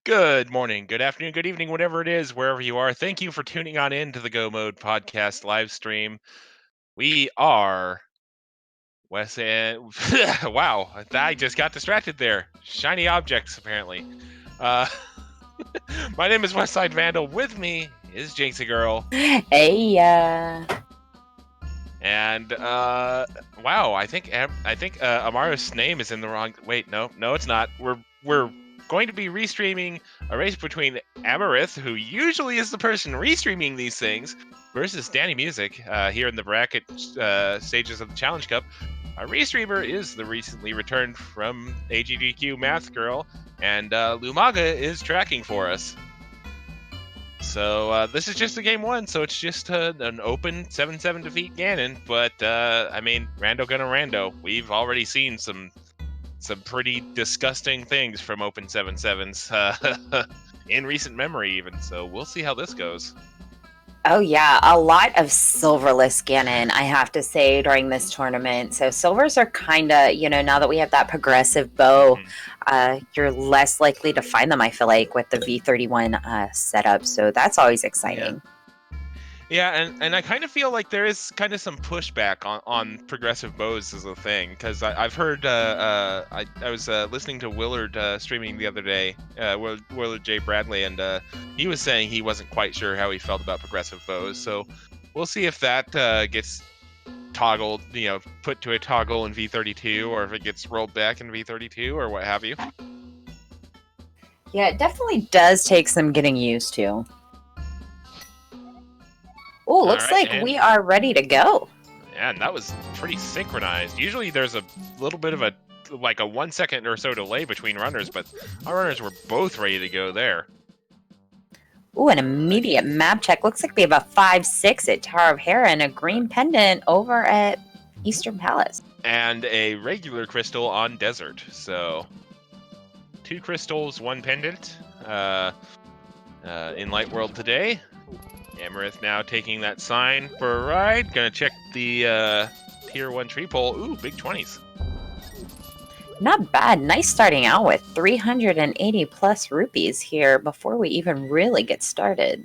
Good morning, good afternoon, good evening, whatever it is, wherever you are. Thank you for tuning on in to the Go Mode podcast live stream. We are Wes and wow, I just got distracted there. Shiny objects, apparently. Uh, my name is Westside Vandal. With me is Jinxie Girl. Hey, And wow, I think Amara's name is in the wrong. Wait, no, it's not. We're going to be restreaming a race between Amarith, who usually is the person restreaming these things, versus Dannymusic here in the bracket stages of the Challenge Cup. Our restreamer is the recently returned from AGDQ Math Girl, and Lumaga is tracking for us. So this is just a game one, so it's just an open 7-7 defeat Ganon. But I mean, rando gonna rando. We've already seen some pretty disgusting things from open 7-7s in recent memory, even. So we'll see how this goes. oh yeah, a lot of silverless Ganon, I have to say, during this tournament. So silvers are kind of, now that we have that progressive bow, you're less likely to find them, I feel like, with the V31 setup. So that's always exciting. Yeah, and I kind of feel like there is kind of some pushback on progressive bows as a thing, because I've heard, I was listening to Willard streaming the other day, Willard J. Bradley, and he was saying he wasn't quite sure how he felt about progressive bows, so we'll see if that gets toggled, put to a toggle in V32, or if it gets rolled back in V32, or what have you. Yeah, it definitely does take some getting used to. Oh, looks right, like we are ready to go. Yeah, and that was pretty synchronized. Usually there's a little bit of a 1 second or so delay between runners, but our runners were both ready to go there. Ooh, an immediate map check. Looks like we have a 5-6 at Tower of Hera and a green pendant over at Eastern Palace. And a regular crystal on Desert. So 2 crystals, 1 pendant in Light World today. Amarith now taking that sign for a ride. Gonna check the tier 1 tree pole. Ooh, big 20s. Not bad. Nice starting out with 380 plus rupees here before we even really get started.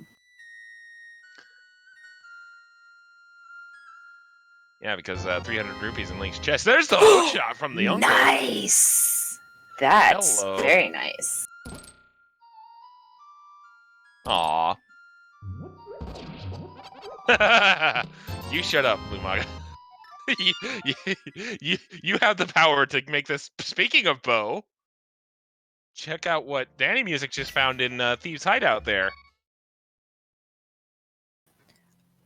Yeah, because 300 rupees in Link's chest. There's the hook shot from the uncle. Nice. That's very nice. Aw. You shut up, Lumaga. you have the power to make this. Speaking of bow, check out what Dannymusic just found in Thieves' Hideout there.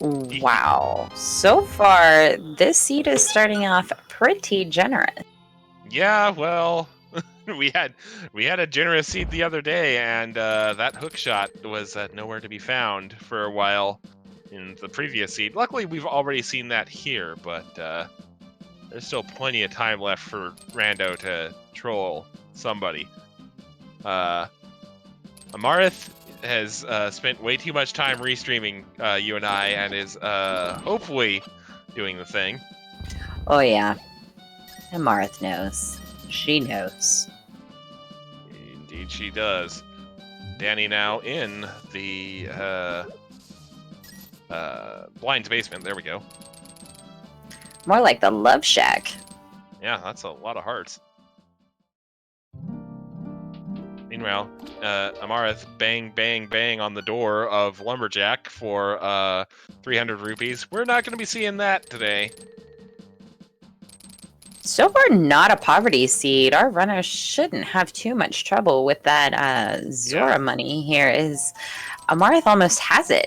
Wow. So far, this seed is starting off pretty generous. Yeah, well, we had a generous seed the other day, and that hook shot was nowhere to be found for a while in the previous seed. Luckily, we've already seen that here, but there's still plenty of time left for Rando to troll somebody. Amarith has spent way too much time restreaming you and I, and is hopefully doing the thing. Oh yeah, Amarith knows. She knows. Indeed, she does. Danny now in the Blind's basement. There we go. More like the Love Shack. Yeah, that's a lot of hearts. Meanwhile, Amarith bang, bang, bang on the door of Lumberjack for 300 rupees. We're not going to be seeing that today. So far, not a poverty seed. Our runners shouldn't have too much trouble with that Zora money here. Amarith almost has it.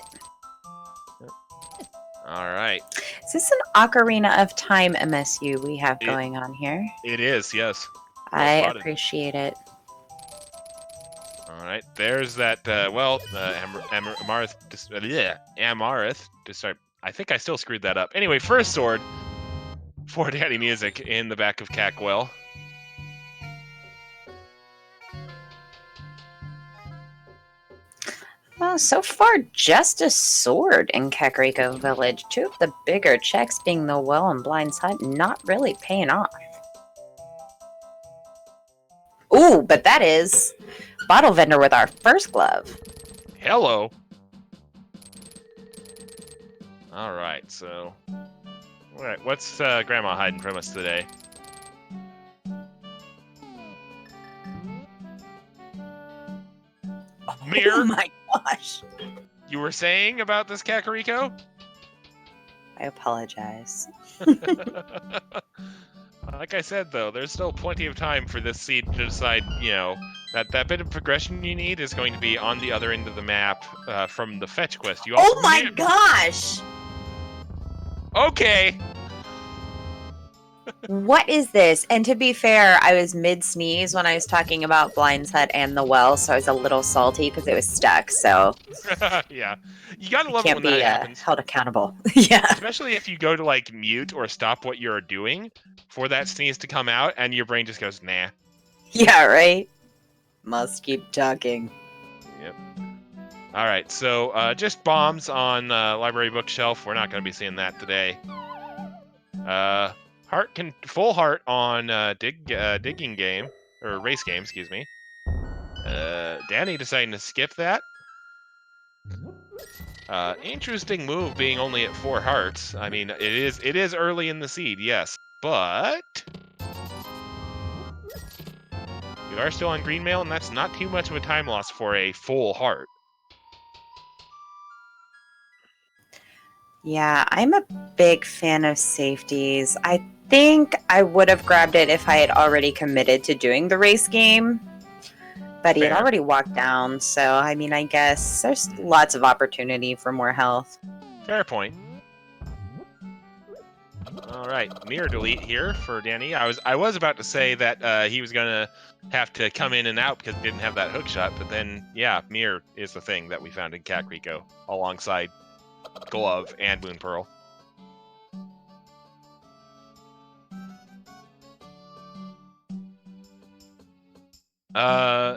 All right. Is this an Ocarina of Time MSU we have going on here? It is, yes. Well, I appreciate it. All right, there's that. Amarith. Amarith to start. I think I still screwed that up. Anyway, first sword for Dannymusic in the back of Cackwell. Well, so far, just a sword in Kakariko Village. 2 of the bigger checks being the Well and Blind's Hut, not really paying off. Ooh, but that is bottle vendor with our first glove. Hello. All right, so... All right, what's Grandma hiding from us today? Mirror? Oh my gosh. You were saying about this Kakariko? I apologize. Like I said, though, there's still plenty of time for this seed to decide, you know, that bit of progression you need is going to be on the other end of the map from the fetch quest. You also Oh my gosh! Okay! What is this? And to be fair, I was mid-sneeze when I was talking about Blind's Hut and the well, so I was a little salty because it was stuck, so... Yeah. You gotta I love it can't when be that happens. held accountable. Yeah. Especially if you go to, like, mute or stop what you're doing for that sneeze to come out, and your brain just goes, nah. Yeah, right? Must keep talking. Yep. Alright, so just bombs on library bookshelf. We're not going to be seeing that today. Full heart on digging game, or race game, excuse me. Danny deciding to skip that. Interesting move being only at 4 hearts. I mean, it is early in the seed, yes, but you are still on green mail, and that's not too much of a time loss for a full heart. Yeah, I'm a big fan of safeties. I think I would have grabbed it if I had already committed to doing the race game. But he had Fair. already walked down, so I mean, I guess there's lots of opportunity for more health. Fair point. All right, mirror delete here for Danny. I was about to say that he was gonna have to come in and out because he didn't have that hook shot, but then yeah, mirror is the thing that we found in Kakariko alongside Glove and Moon Pearl.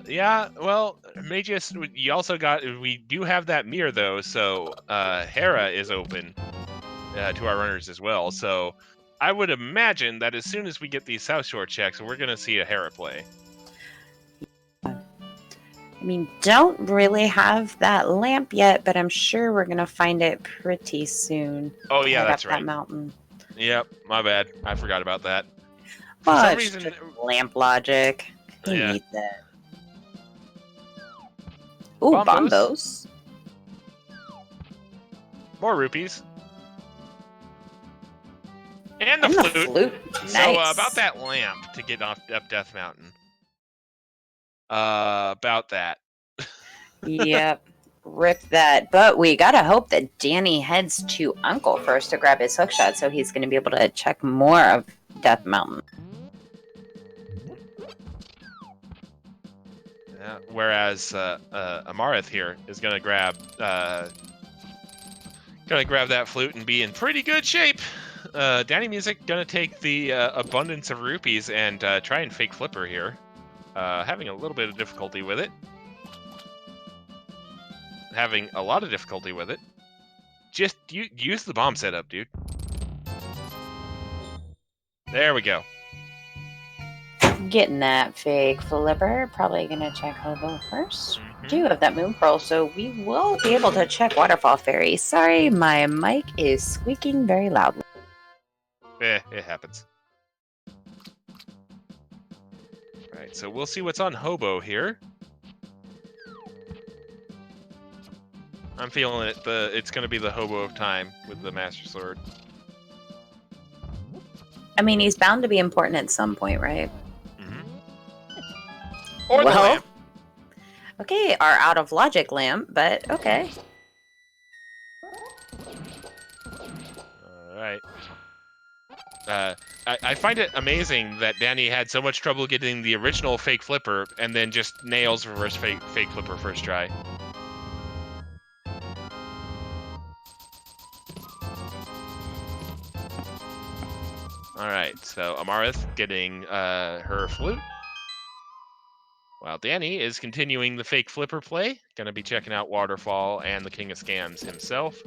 Yeah, well, Magus, you also we do have that mirror though, so Hera is open to our runners as well, so I would imagine that as soon as we get these South Shore checks, we're gonna see a Hera play. I mean, don't really have that lamp yet, but I'm sure we're gonna find it pretty soon. Oh yeah, Right that's up right. that mountain. Yep, my bad. I forgot about that. For Well, some it's reason, just lamp logic. He yeah. needs it. Ooh, Bombos. bombos. More rupees. And the And flute. the flute. So Nice. about that lamp to get up Death Mountain. About that. Yep. Rip that. But we gotta hope that Danny heads to Uncle first to grab his hookshot, so he's gonna be able to check more of Death Mountain. Yeah, whereas Amarith here is gonna grab that flute and be in pretty good shape. Dannymusic gonna take the abundance of rupees and try and fake flipper here. Having a little bit of difficulty with it. Having a lot of difficulty with it. Just use the bomb setup, dude. There we go. Getting that fake flipper. Probably gonna check Hobo first. Do have that Moon Pearl, so we will be able to check Waterfall Fairy. Sorry, my mic is squeaking very loudly. It happens. Right, so we'll see what's on Hobo here. I'm feeling it. It's going to be the Hobo of Time with the Master Sword. I mean, he's bound to be important at some point, right? Mm-hmm. Or the lamp. Okay, our out of logic lamp, but okay. All right. I find it amazing that Danny had so much trouble getting the original fake flipper and then just nails reverse fake flipper first try. All right, so Amarith getting her flute. While Danny is continuing the fake flipper play, gonna be checking out Waterfall and the King of Scams himself.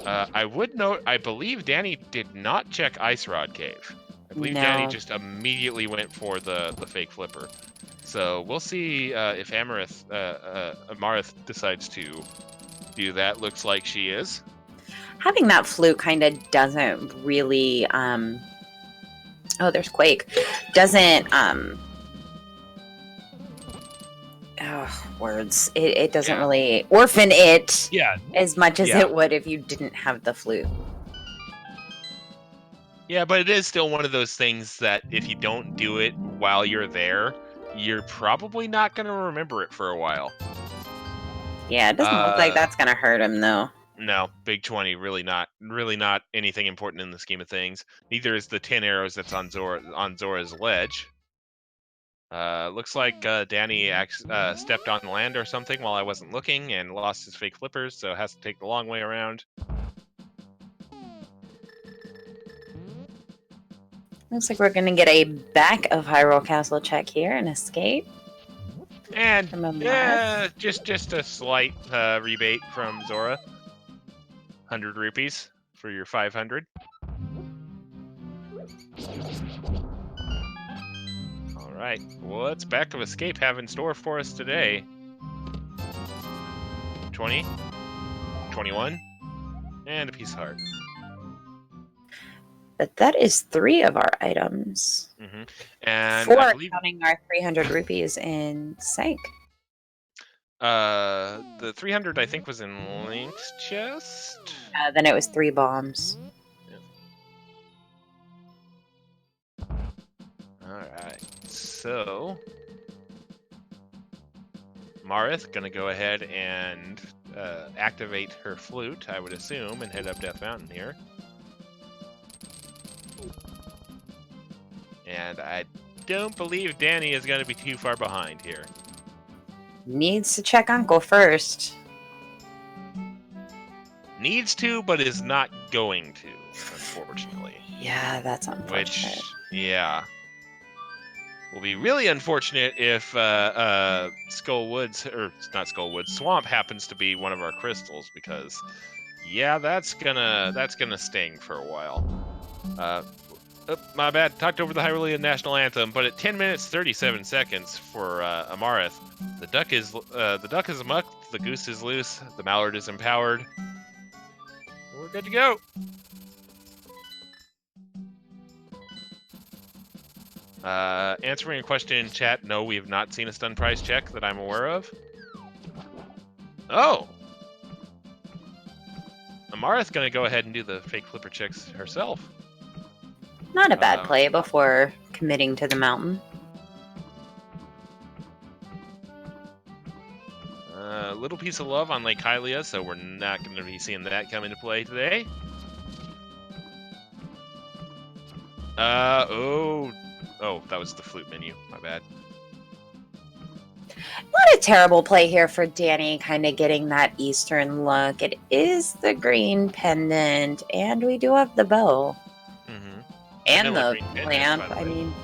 I would note, I believe Danny did not check Ice Rod Cave. I believe Danny just immediately went for the fake flipper. So we'll see if Amarith decides to do that. Looks like she is. Having that flute kind of doesn't really. Oh, there's Quake. Doesn't. Words. It doesn't really orphan it as much as it would if you didn't have the flute. Yeah, but it is still one of those things that if you don't do it while you're there, you're probably not going to remember it for a while. Yeah, it doesn't look like that's going to hurt him, though. No, big 20, really not anything important in the scheme of things. Neither is the 10 arrows that's on Zora's ledge. Looks like Danny stepped on land or something while I wasn't looking and lost his fake flippers, so has to take the long way around. Looks like we're going to get a back of Hyrule Castle check here and escape. And yeah, just a slight rebate from Zora. 100 rupees for your 500. All right, what's Back of Escape have in store for us today? 20, 21, and a piece of heart. But that is 3 of our items. Mm-hmm. And 4 counting our 300 rupees in Sank. The 300 I think was in Link's chest. Then it was 3 bombs. Yeah. All right, so Amarith gonna go ahead and activate her flute, I would assume, and head up Death Mountain here. And I don't believe Danny is going to be too far behind here. Needs to check Uncle first. Needs to, but is not going to, unfortunately. Yeah, that's unfortunate. Which, yeah, will be really unfortunate if Skull Woods, or not Skull Woods, Swamp happens to be one of our crystals, because, yeah, that's gonna sting for a while. My bad. Talked over the Hyrulean national anthem, but at 10 minutes 37 seconds for Amarith, the duck is amok, the goose is loose, the mallard is empowered. We're good to go. Answering a question in chat, no, we have not seen a stun prize check that I'm aware of. Oh! Amarith's gonna go ahead and do the fake flipper checks herself. Not a bad play before committing to the mountain. Little piece of love on Lake Hylia, so we're not going to be seeing that come into play today. Oh, that was the flute menu. My bad. Not a terrible play here for Danny, kind of getting that eastern look. It is the green pendant, and we do have the bow. Mm-hmm. And the lamp, I mean,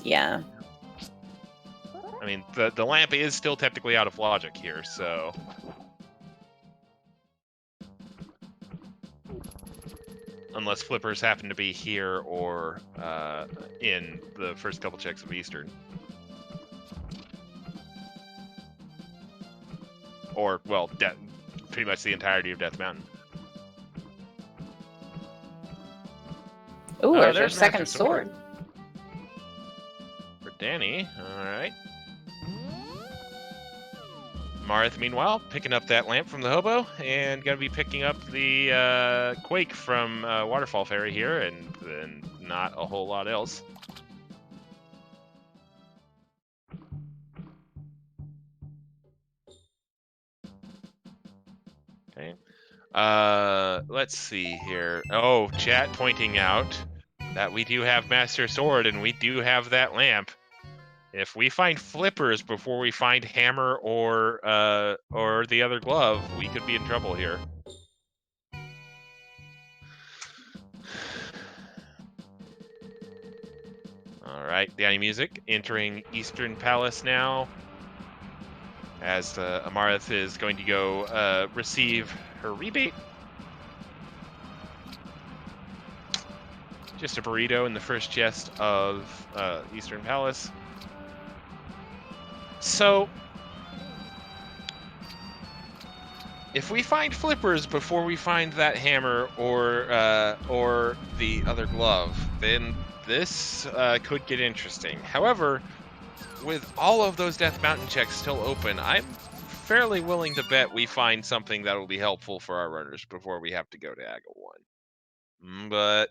yeah. I mean, the lamp is still technically out of logic here, so... Unless flippers happen to be here or in the first couple checks of Eastern. Or, well, pretty much the entirety of Death Mountain. Ooh, there's our second sword. For Danny, alright. Amarith, meanwhile, picking up that lamp from the hobo, and gonna be picking up the Quake from Waterfall Fairy here, and not a whole lot else. Okay. Let's see here. Oh, chat pointing out that we do have Master Sword, and we do have that lamp. If we find flippers before we find hammer or the other glove, we could be in trouble here. All right, Dannymusic entering Eastern Palace now, as Amarith is going to go receive her rebate. Just a burrito in the first chest of Eastern Palace. So, if we find flippers before we find that hammer or the other glove, then this could get interesting. However, with all of those Death Mountain checks still open, I'm fairly willing to bet we find something that will be helpful for our runners before we have to go to Aga 1. But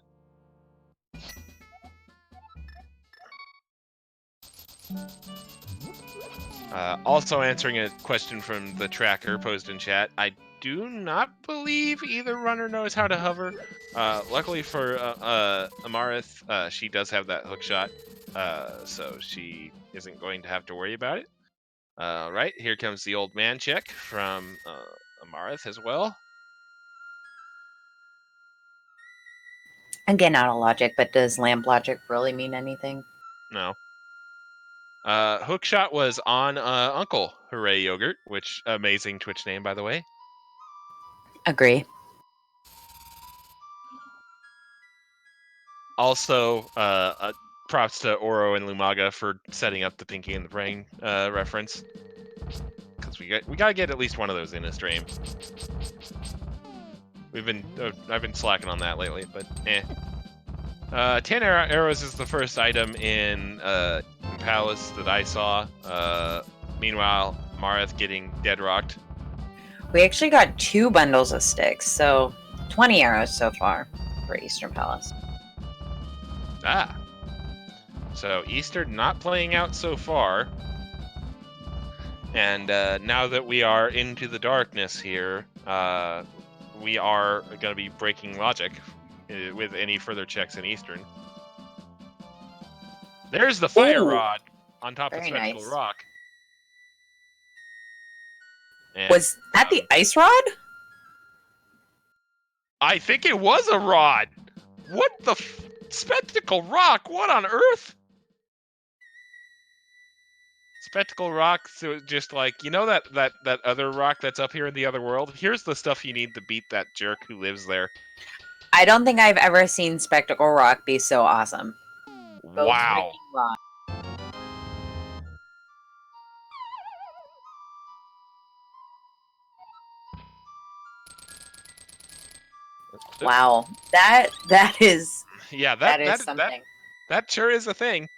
also answering a question from the tracker posed in chat, I do not believe either runner knows how to hover. Luckily for Amarith, she does have that hook shot, so she isn't going to have to worry about it. Right, here comes the old man check from Amarith as well. Again, out of logic, but does lamp logic really mean anything? No. Hook shot was on Uncle Hooray Yogurt, which amazing Twitch name, by the way. Agree. Also, props to Oro and Lumaga for setting up the Pinky and the Brain reference, because we gotta get at least one of those in a stream. I've been slacking on that lately, but eh. 10 arrows is the first item in Palace that I saw. Meanwhile, Marith getting dead rocked. We actually got 2 bundles of sticks, so 20 arrows so far for Eastern Palace. Ah. So Eastern not playing out so far. And now that we are into the darkness here, we are going to be breaking logic with any further checks in Eastern. There's the fire rod on top of Spectacle nice. Rock. And, was that the ice rod? I think it was a rod. What the Spectacle Rock? What on earth? Spectacle Rock, so just like, you know that other rock that's up here in the other world? Here's the stuff you need to beat that jerk who lives there. I don't think I've ever seen Spectacle Rock be so awesome. Wow. Wow, that is yeah, that is something. That sure is a thing.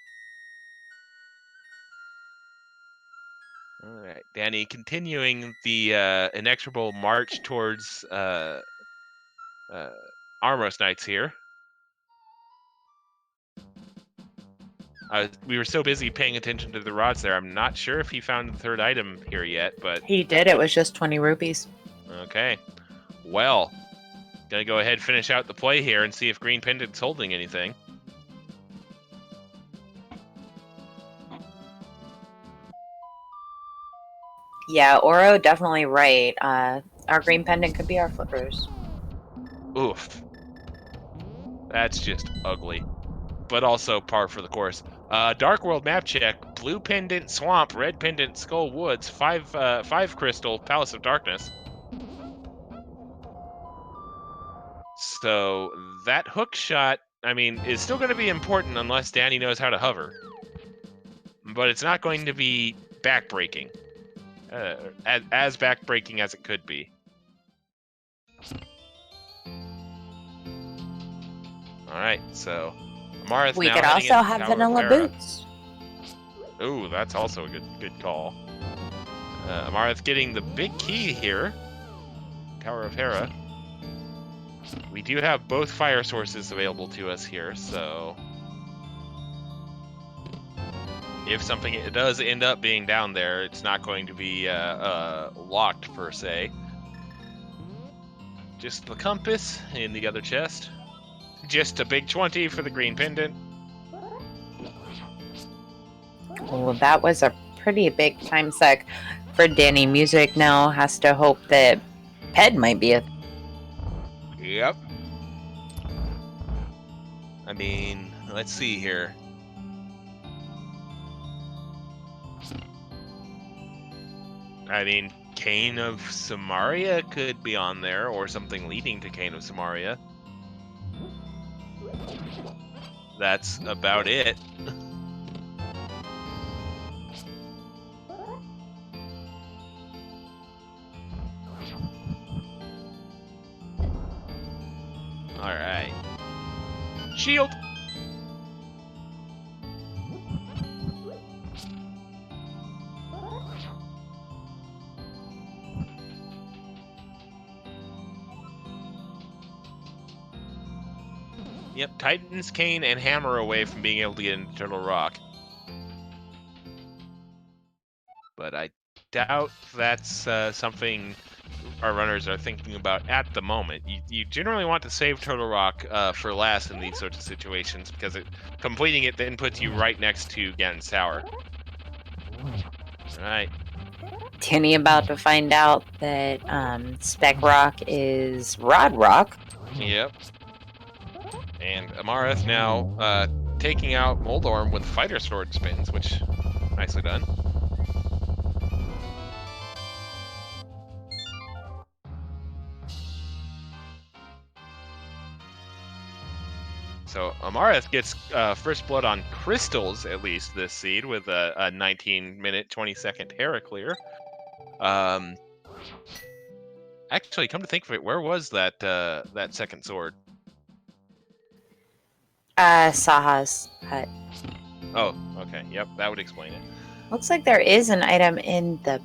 All right, Danny, continuing the inexorable march towards Armros Knights here. We were so busy paying attention to the rods there. I'm not sure if he found the third item here yet, but he did. It was just 20 rupees. Okay. Well, gonna go ahead and finish out the play here and see if Green Pendant's holding anything. Yeah, Oro definitely right. Our Green Pendant could be our flippers. Oof. That's just ugly. But also par for the course. Dark World map check. Blue Pendant Swamp, Red Pendant Skull Woods, 5 Crystal, Palace of Darkness. So that hook shot, I mean, is still going to be important unless Danny knows how to hover. But it's not going to be backbreaking. As backbreaking as it could be. Alright, so Amarith we now could also have Tower vanilla boots. Ooh, that's also a good call. Amarith getting the big key here. Tower of Hera. We do have both fire sources available to us here, so if something does end up being down there, it's not going to be locked per se. Just the compass in the other chest. Just a big 20 for the Green Pendant. Well, that was a pretty big time suck for Dannymusic. Now has to hope that Ped might be a. Yep. I mean, let's see here. I mean, Cane of Samaria could be on there, or something leading to Cane of Samaria. That's about it. All right. Shield. Yep, Titan's Cane and Hammer away from being able to get into Turtle Rock. But I doubt that's something our runners are thinking about at the moment. You generally want to save Turtle Rock for last in these sorts of situations because completing it then puts you right next to Gan's Tower. All right. Danny about to find out that Spec Rock is Rod Rock. Yep. And Amarith now taking out Moldorm with Fighter Sword spins, which nicely done. So Amarith gets first blood on crystals, at least this seed, with a 19-minute, 20-second Hera clear. Actually, come to think of it, where was that that second sword? Saha's hut. Oh, okay. Yep, that would explain it. Looks like there is an item in the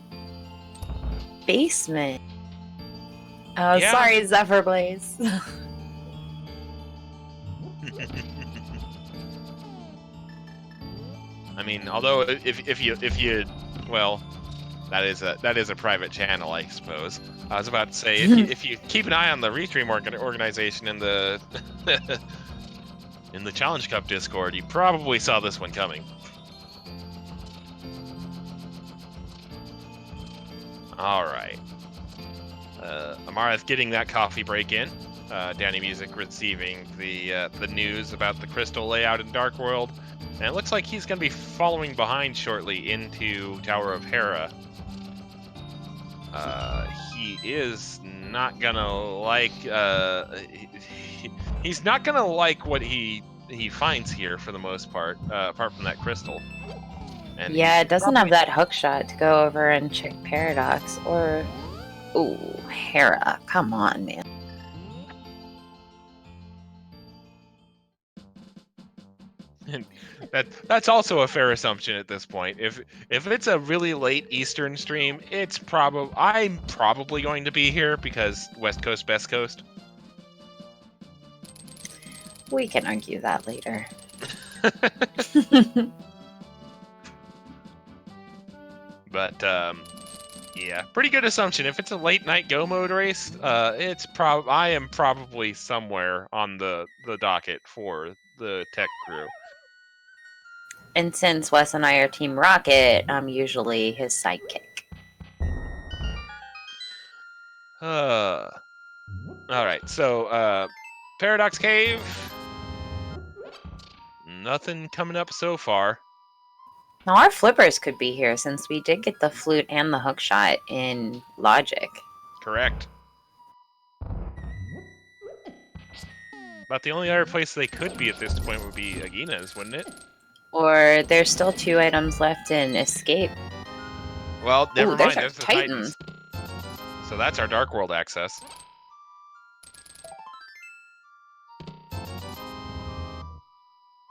basement. Oh, Yeah. sorry, Zephyr Blaze. I mean, although if you well, that is a private channel, I suppose. I was about to say if you keep an eye on the Restream organization in the in the Challenge Cup Discord, you probably saw this one coming. All right. Amara's getting that coffee break in. Dannymusic receiving the news about the crystal layout in Dark World, and it looks like he's going to be following behind shortly into Tower of Hera. He is not gonna like. He's not gonna like what he finds here for the most part, apart from that crystal. And yeah, it doesn't have that hook shot to go over and check Paradox or. Ooh, Hera. Come on, man. That's also a fair assumption at this point. If it's a really late Eastern stream, I'm probably going to be here because West Coast, Best Coast. We can argue that later. But yeah, pretty good assumption. If it's a late night go mode race, I am probably somewhere on the docket for the tech crew. And since Wes and I are Team Rocket, I'm usually his sidekick. All right, so Paradox Cave. Nothing coming up so far. Now our flippers could be here since we did get the flute and the hook shot in Logic. Correct. But the only other place they could be at this point would be Agina's, wouldn't it? Or there's still 2 items left in Escape. Well, never mind. There's the Titan. Titans. So that's our Dark World access.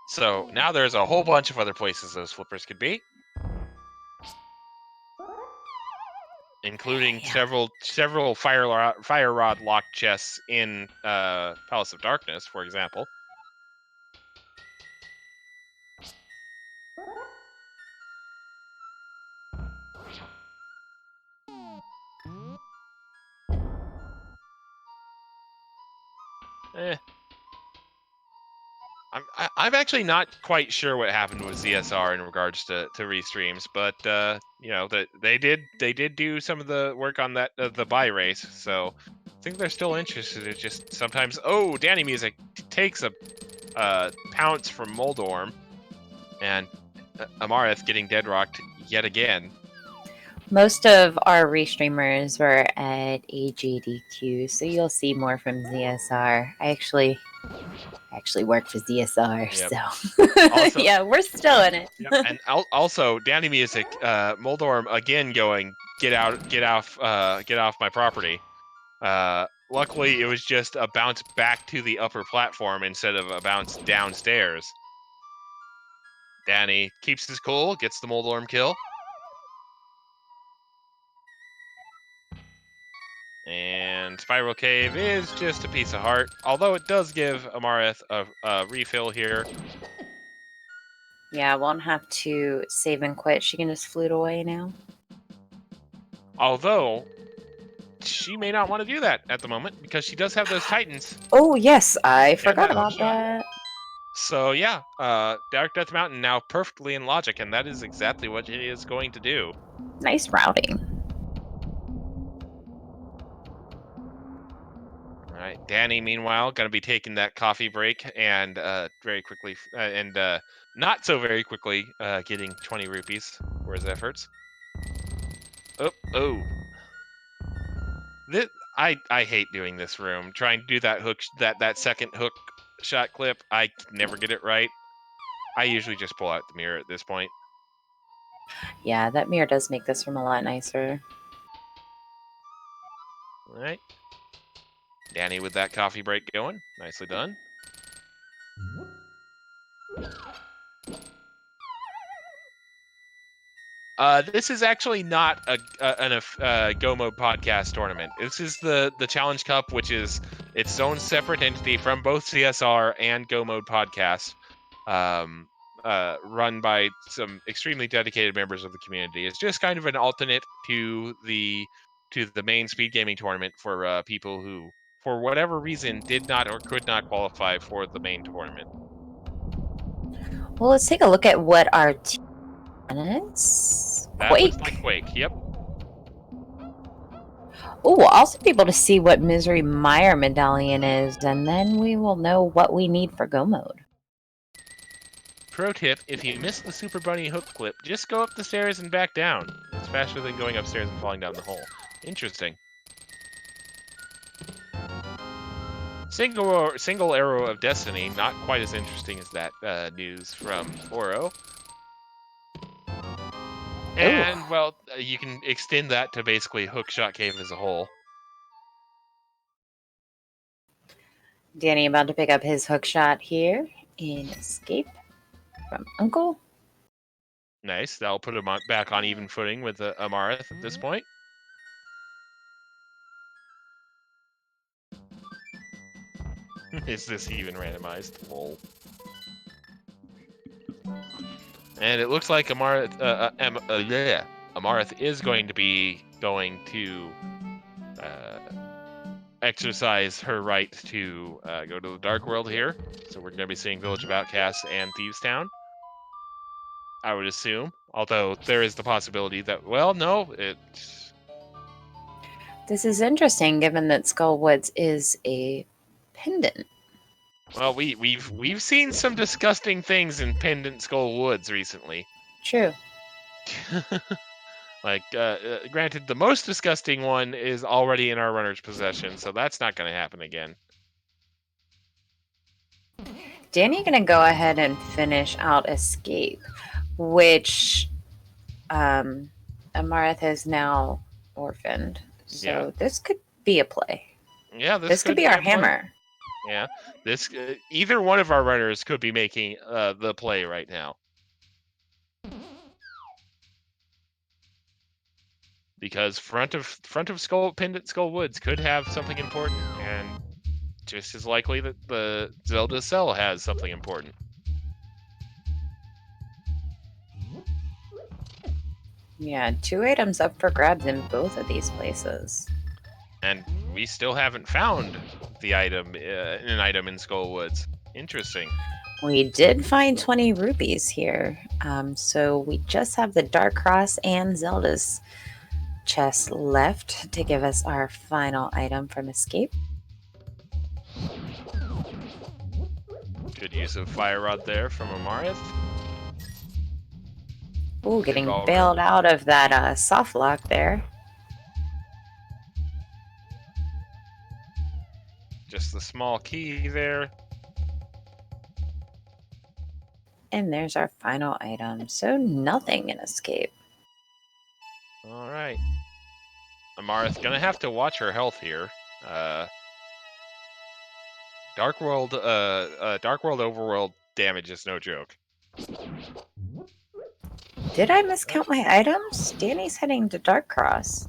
So now there's a whole bunch of other places those flippers could be, including several fire rod locked chests in Palace of Darkness, for example. I'm actually not quite sure what happened with ZSR in regards to restreams, but you know that they did do some of the work on that the buy race, so I think they're still interested. It just sometimes Dannymusic takes a pounce from Moldorm, and Amarith getting deadrocked yet again. Most of our restreamers were at AGDQ, so you'll see more from ZSR. I actually worked for ZSR, Yep. so Also, yeah, we're still in it. Yep. And also Dannymusic, Moldorm again going, get off my property. Luckily, it was just a bounce back to the upper platform instead of a bounce downstairs. Danny keeps his cool, gets the mold orm kill. And Spiral Cave is just a piece of heart, although it does give Amarith a refill here. Yeah, won't have to save and quit. She can just flute away now. Although, she may not want to do that at the moment because she does have those Titans. Oh, yes, I And forgot that about hookshot. that. So yeah, Dark Death Mountain now perfectly in logic, and that is exactly what it is going to do. Nice routing. All right, Danny, meanwhile, going to be taking that coffee break and very quickly, not so very quickly, getting 20 rupees for his efforts. Oh. I hate doing this room. Trying to do that hook, that second hook shot clip, I never get it right. I usually just pull out the mirror at this point. Yeah, that mirror does make this room a lot nicer. All right. Danny with that coffee break going. Nicely done. This is actually not a Go Mode podcast tournament. This is the Challenge Cup, which is its own separate entity from both CSR and Go Mode podcast, run by some extremely dedicated members of the community. It's just kind of an alternate to the main speed gaming tournament for people who, for whatever reason, did not or could not qualify for the main tournament. Well, let's take a look at what our team is. That Quake. looks like Quake. Yep. Oh, we'll also be able to see what Misery Meyer medallion is, and then we will know what we need for Go Mode. Pro tip, if you miss the Super Bunny hook clip, just go up the stairs and back down. It's faster than going upstairs and falling down the hole. Interesting. Single Arrow of Destiny, not quite as interesting as that news from Oro. And, well, you can extend that to basically Hookshot Cave as a whole. Danny about to pick up his hook shot here in Escape from Uncle. Nice. That'll put him back on even footing with Amarith at this point. Is this even randomized? Lol. And it looks like Amarith is going to be going to exercise her right to go to the Dark World here. So we're going to be seeing Village of Outcasts and Thieves Town, I would assume. Although there is the possibility that, well, no, This is interesting, given that Skullwoods is a pendant. Well, we've seen some disgusting things in Pendant Skull Woods recently. True. Like, granted, the most disgusting one is already in our runner's possession, so that's not going to happen again. Danny gonna go ahead and finish out Escape, which Amarith is now orphaned. So this could be a play. Yeah, this could be our hammer. Yeah, this either one of our runners could be making the play right now. Because front of Pendant Skull Woods could have something important, and just as likely that the Zelda cell has something important. Yeah, 2 items up for grabs in both of these places. And we still haven't found the item, an item in Skull Woods. Interesting. We did find 20 rupees here. So we just have the Dark Cross and Zelda's chest left to give us our final item from Escape. Good use of Fire Rod there from Amarith. Ooh, getting bailed out of that soft lock there. Just the small key there. And there's our final item. So nothing in Escape. All right. Amarith gonna have to watch her health here. Dark World overworld damage is no joke. Did I miscount my items? Danny's heading to Dark Cross.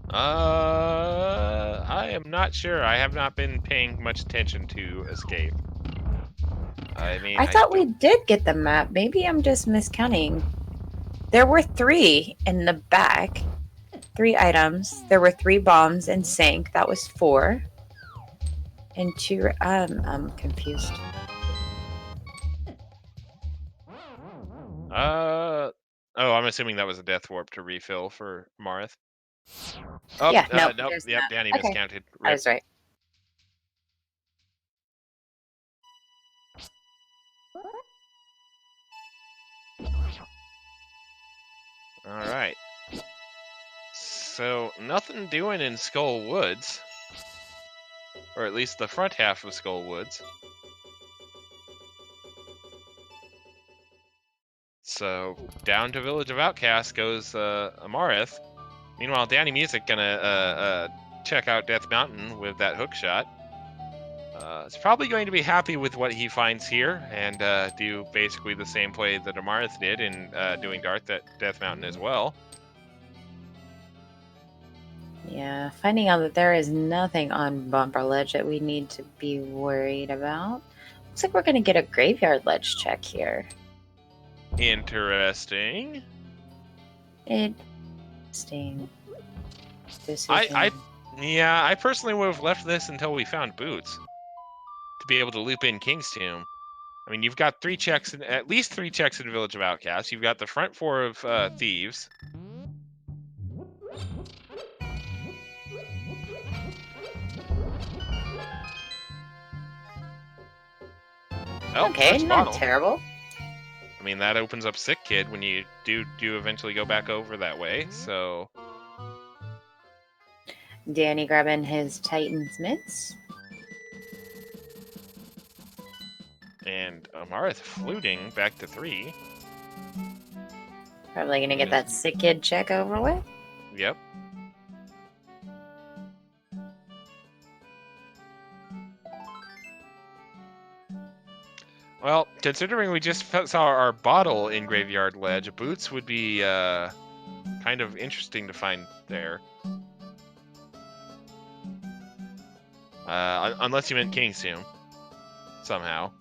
I am not sure. I have not been paying much attention to Escape. I mean, I thought we did get the map. Maybe I'm just miscounting. There were 3 in the back. 3 items. There were 3 bombs and sink. That was 4. And 2. I'm confused. Oh, I'm assuming that was a death warp to refill for Amarith. Oh, Yeah, no. nope. Yep, Danny Okay, miscounted. I Rip. was right. All right. So nothing doing in Skull Woods, or at least the front half of Skull Woods. So down to Village of Outcasts goes Amarith. Meanwhile, Dannymusic gonna check out Death Mountain with that hook shot. It's probably going to be happy with what he finds here and do basically the same play that Amarith did in doing Death Mountain as well. Yeah, finding out that there is nothing on Bumper Ledge that we need to be worried about. Looks like we're going to get a Graveyard Ledge check here. Interesting. Interesting. I personally would have left this until we found Boots to be able to loop in King's Tomb. I mean, you've got at least three checks in Village of Outcasts. You've got the front 4 of Thieves. Oh, okay, not bottle. terrible. I mean, that opens up Sick Kid when you do eventually go back over that way, so... Danny grabbing his Titan's mitts. And Amarith fluting back to 3. Probably going to get that Sick Kid check over with. Yep. Well, considering we just saw our bottle in Graveyard Ledge, Boots would be kind of interesting to find there. Unless you meant King's Tomb. Somehow.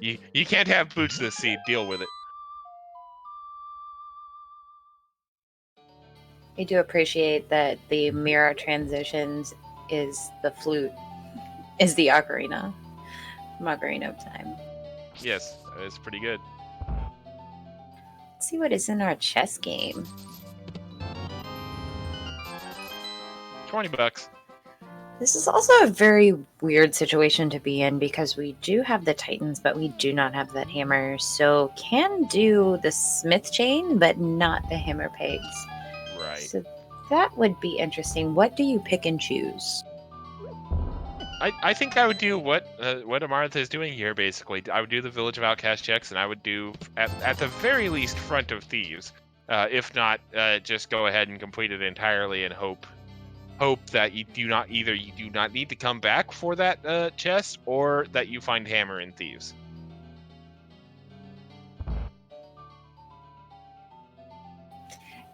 You can't have Boots this seed. Deal with it. I do appreciate that the mirror transitions is the flute, is the ocarina. Ocarina of Time. Yes, it's pretty good. Let's see what is in our chess game. $20. This is also a very weird situation to be in because we do have the Titans, but we do not have that hammer. So can do the Smith chain, but not the hammer pegs. Right. So that would be interesting. What do you pick and choose? I think I would do what Amarith is doing here, basically. I would do the Village of Outcast checks, and I would do, at the very least, Front of Thieves. If not, just go ahead and complete it entirely and hope that you do not need to come back for that chest, or that you find Hammer in Thieves.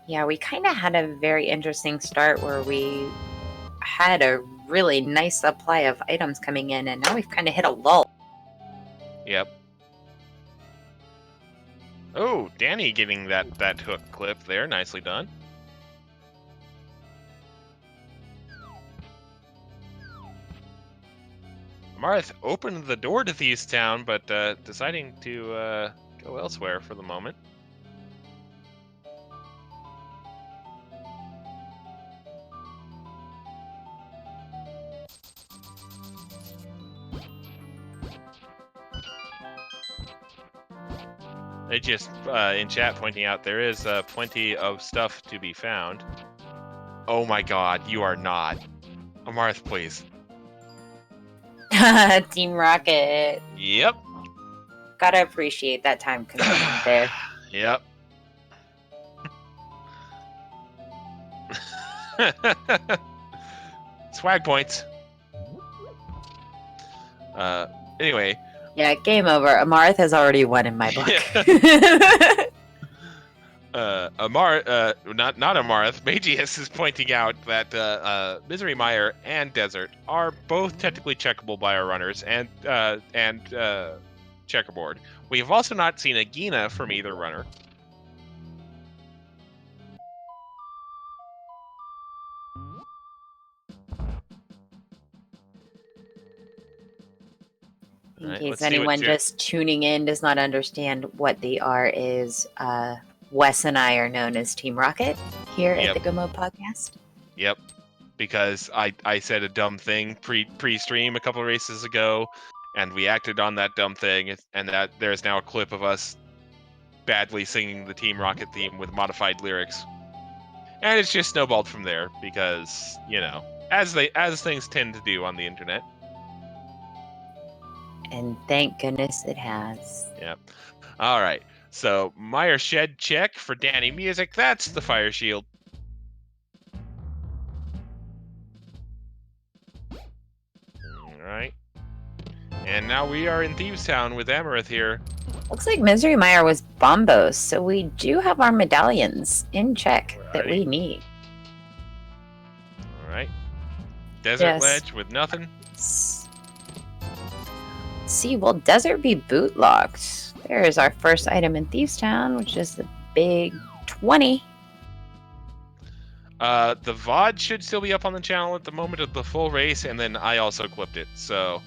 Yeah, we kind of had a very interesting start where we had a really nice supply of items coming in, and now we've kind of hit a lull. Yep. Oh, Danny getting that hook clip there. Nicely done. Amarith opened the door to Thieves Town, but deciding to go elsewhere for the moment. They just, in chat, pointing out there is plenty of stuff to be found. Oh my god, you are not. Amarith, please. Team Rocket. Yep. Gotta appreciate that time commitment there. Yep. Swag points. Anyway. Yeah, game over. Amarith has already won in my book. Not Amarith. Magius is pointing out that Misery Mire and Desert are both technically checkable by our runners and checkerboard. We have also not seen a Gina from either runner. In case anyone just tuning in does not understand what they are, is Wes and I are known as Team Rocket here at the Go Mode Podcast. Yep, because I said a dumb thing pre-stream a couple of races ago, and we acted on that dumb thing, and that there's now a clip of us badly singing the Team Rocket theme with modified lyrics, and it's just snowballed from there because, you know, as things tend to do on the internet. And thank goodness it has. Yep. All right. So Meyer Shed check for Dannymusic. That's the fire shield. All right. And now we are in Thieves Town with Amarith here. Looks like Misery Mire was Bombos, so we do have our medallions in check that we need. All right. Desert Ledge with nothing. See, will Desert be boot locked? There is our first item in Thieves Town, which is the big 20. The VOD should still be up on the channel at the moment of the full race, and then I also clipped it, so...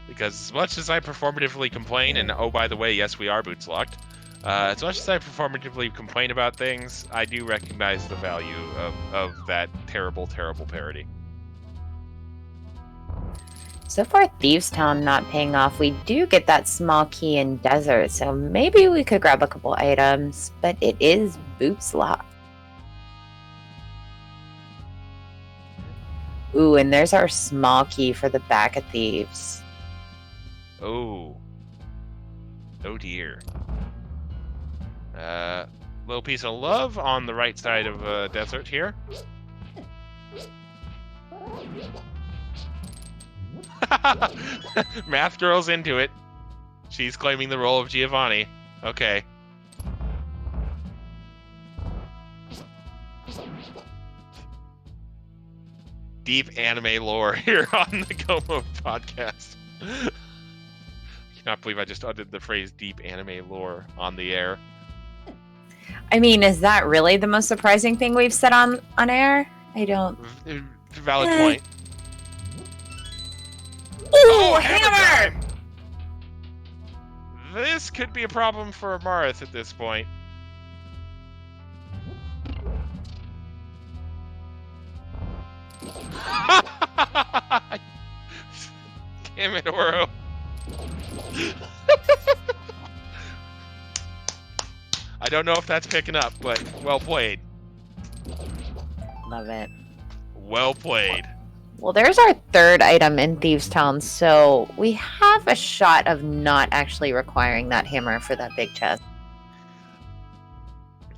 Because as much as I performatively complain, and oh, by the way, yes, we are boots locked, as much as I performatively complain about things, I do recognize the value of that terrible, terrible parody. So far, Thieves Town not paying off. We do get that small key in Desert, so maybe we could grab a couple items, but it is boots locked. Ooh, and there's our small key for the back of Thieves. Oh. Oh dear. Little piece of love on the right side of Desert here. Math girl's into it. She's claiming the role of Giovanni. Okay. Deep anime lore here on the Go Mode Podcast. I cannot believe I just uttered the phrase deep anime lore on the air. I mean, is that really the most surprising thing we've said on air? I don't... Valid point. Ooh, hammer! This could be a problem for Amarith at this point. Damn it, Oro. I don't know if that's picking up, but well played. Love it. Well played. Well, there's our third item in Thieves Town, so we have a shot of not actually requiring that hammer for that big chest.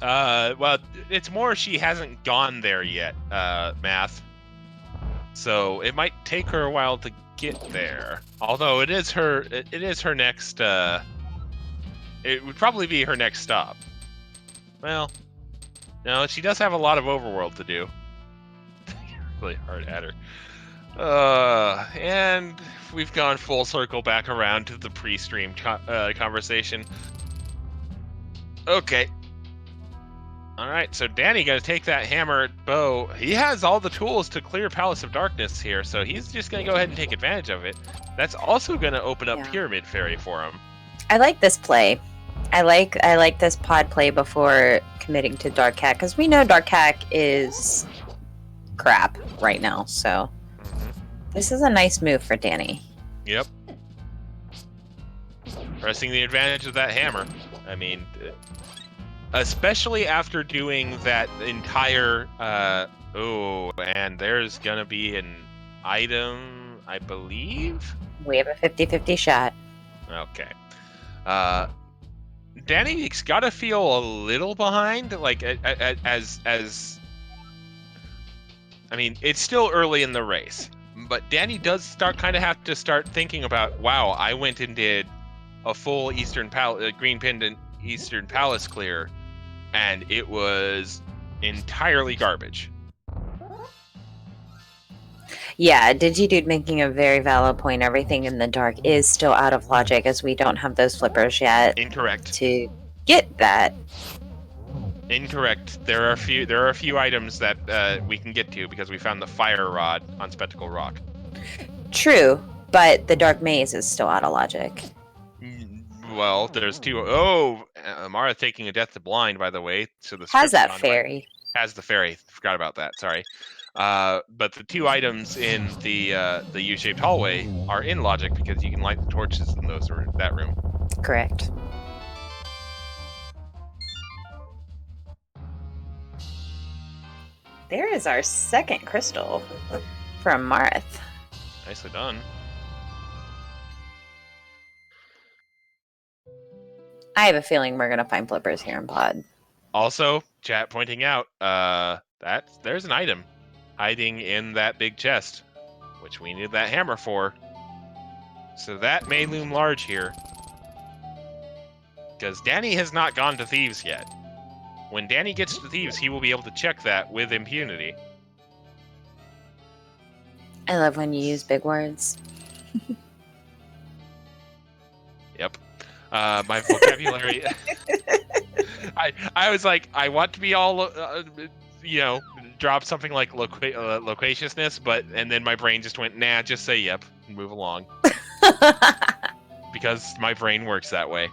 Well, it's more she hasn't gone there yet, Math. So it might take her a while to get there. Although it is her next, it would probably be her next stop. Well, no, she does have a lot of overworld to do. Really hard at her. And we've gone full circle back around to the pre-stream conversation. Okay. Alright, so Danny gonna take that hammer bow. He has all the tools to clear Palace of Darkness here, so he's just gonna go ahead and take advantage of it. That's also gonna open up Pyramid Fairy for him. I like this play. I like this pod play before committing to Dark Cat, because we know Dark Cat is crap right now, so this is a nice move for Danny. Yep. Pressing the advantage of that hammer. I mean, especially after doing that entire, oh, and there's gonna be an item, I believe? We have a 50-50 shot. Okay. Danny's gotta feel a little behind, like, as I mean, it's still early in the race, but Danny does have to start thinking about, wow, I went and did a full Green Pendant Eastern Palace clear, and it was entirely garbage. Yeah, Digidude making a very valid point. Everything in the dark is still out of logic as we don't have those flippers yet. Incorrect. To get that. Incorrect. There are a few items that we can get to because we found the fire rod on Spectacle Rock. True, but the dark maze is still out of logic. Well, there's two. Oh, Amarith taking a death to blind, by the way. So the Has that fairy? Has the fairy. Forgot about that. Sorry. But the two items in the U-shaped hallway are in logic because you can light the torches in that room. Correct. There is our second crystal from Amarith. Nicely done. I have a feeling we're gonna find flippers here in Pod. Also, chat pointing out that there's an item hiding in that big chest, which we need that hammer for. So that may loom large here. Because Danny has not gone to Thieves yet. When Danny gets to Thieves, he will be able to check that with impunity. I love when you use big words. Yep. My vocabulary... I was like, I want to be all, drop something like loquaciousness, and then my brain just went, nah, just say yep and move along. Because my brain works that way.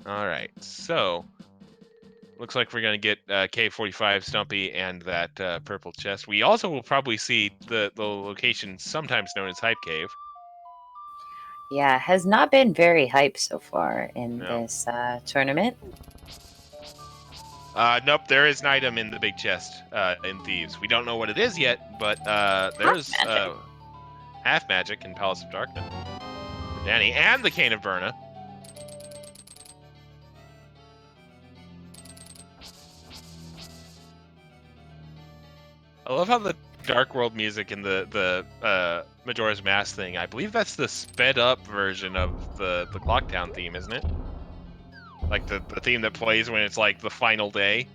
Alright, so looks like we're going to get K45 Stumpy and that purple chest. We also will probably see the location sometimes known as Hype Cave. Yeah, has not been very hype so far in this tournament. Nope, there is an item in the big chest in Thieves. We don't know what it is yet, but there's half magic in Palace of Darkness for Danny and the Cane of Burna. I love how the Dark World music in the Majora's Mask thing, I believe that's the sped up version of the Clocktown theme, isn't it? Like the theme that plays when it's like the final day.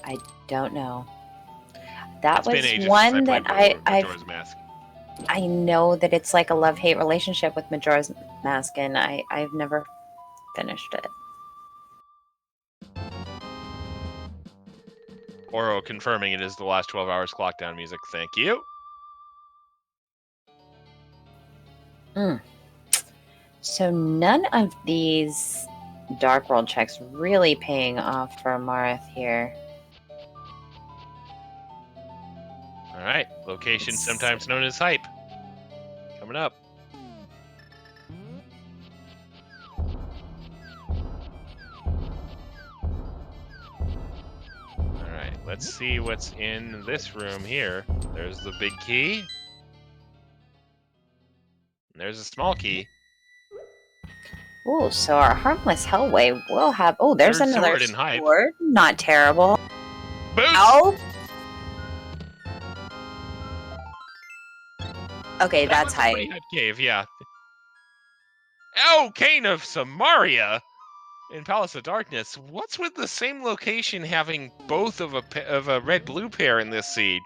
I don't know. That was been one that Majora's Mask. I know that it's like a love-hate relationship with Majora's Mask, and I've never finished it. Oro confirming it is the last 12 hours Clockdown music. Thank you. So none of these Dark World checks really paying off for Amarith here. All right, location sometimes known as Hype. Coming up. All right, let's see what's in this room here. There's the big key. And there's a small key. Oh, so our Harmless Hellway will have... Oh, there's Third another sword in Hype. sword. Not terrible. Boots! Oh! Okay, that's Hype. Hype Cave, yeah. Oh, Cane of Samaria in Palace of Darkness. What's with the same location having both of a red-blue pair in this seed?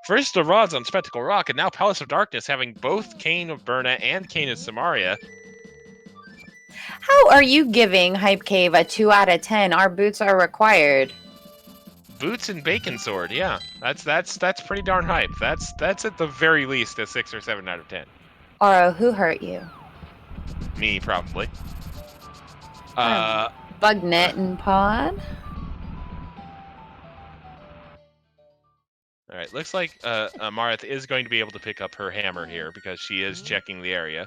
First the rods on Spectacle Rock, and now Palace of Darkness having both Cane of Burna and Cane of Samaria. How are you giving Hype Cave a 2 out of 10? Our boots are required. Boots and Bacon Sword, yeah. That's pretty darn hype. That's at the very least a 6 or 7 out of 10. Oro, who hurt you? Me, probably. Bugnet and Pod. Alright, looks like Amarith is going to be able to pick up her hammer here because she is checking the area.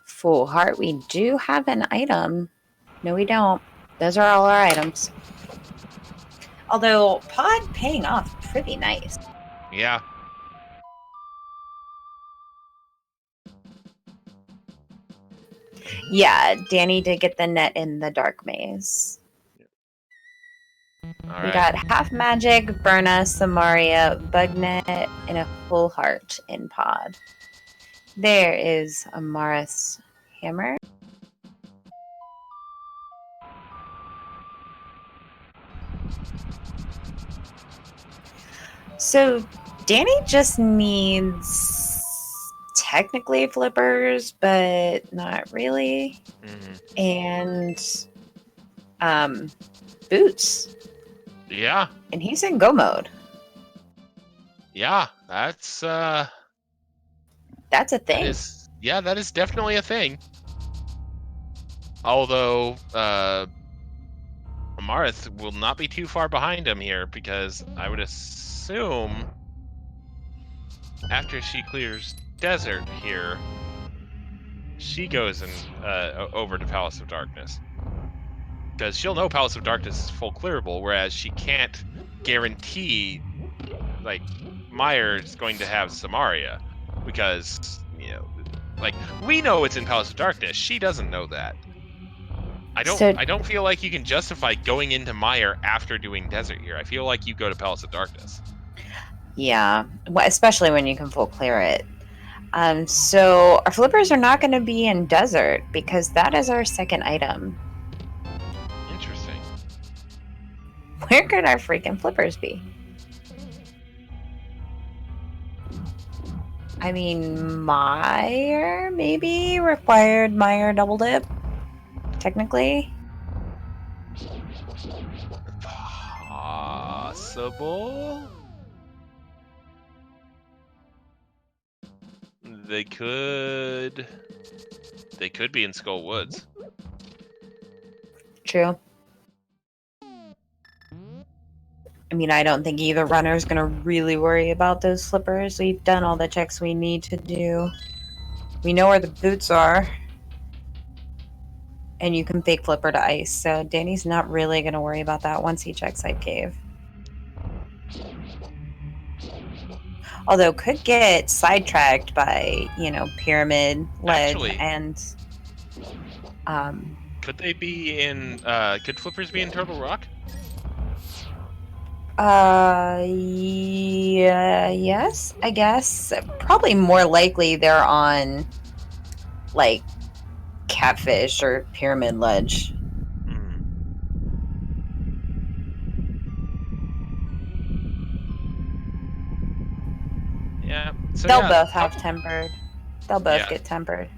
Full heart, we do have an item. No, we don't. Those are all our items. Although Pod paying off pretty nice. Yeah. Yeah, Danny did get the net in the dark maze. All We right. got half magic, Burna, Samaria, Bugnet, and a full heart in pod. There is Amarith's hammer. So Danny just needs technically flippers, but not really. And boots. Yeah. And he's in go mode. Yeah. That's a thing. that is definitely a thing. Although Amarith will not be too far behind him here, because I would assume after she clears desert here, she goes and over to Palace of Darkness, because she'll know Palace of Darkness is full clearable, whereas she can't guarantee like Meyer's going to have Samaria, because like we know it's in Palace of Darkness. She doesn't know that. I don't feel like you can justify going into Meyer after doing desert here. I feel like you go to Palace of Darkness. Yeah, especially when you can full clear it. So our flippers are not going to be in desert because that is our second item. Interesting. Where could our freaking flippers be? I mean, Meyer maybe required Meyer double dip, technically. Possible. They could be in Skull Woods. True. I mean, I don't think either runner is going to really worry about those flippers. We've done all the checks we need to do. We know where the boots are. And you can fake flipper to ice. So Danny's not really going to worry about that once he checks Hype Cave. Although could get sidetracked by, Pyramid, Ledge, Actually, and... could they be in... could flippers be in Turtle Rock? Yeah, yes, I guess. Probably more likely they're on, like, Catfish or Pyramid Ledge. Yeah. So They'll both have tempered. They'll both get tempered.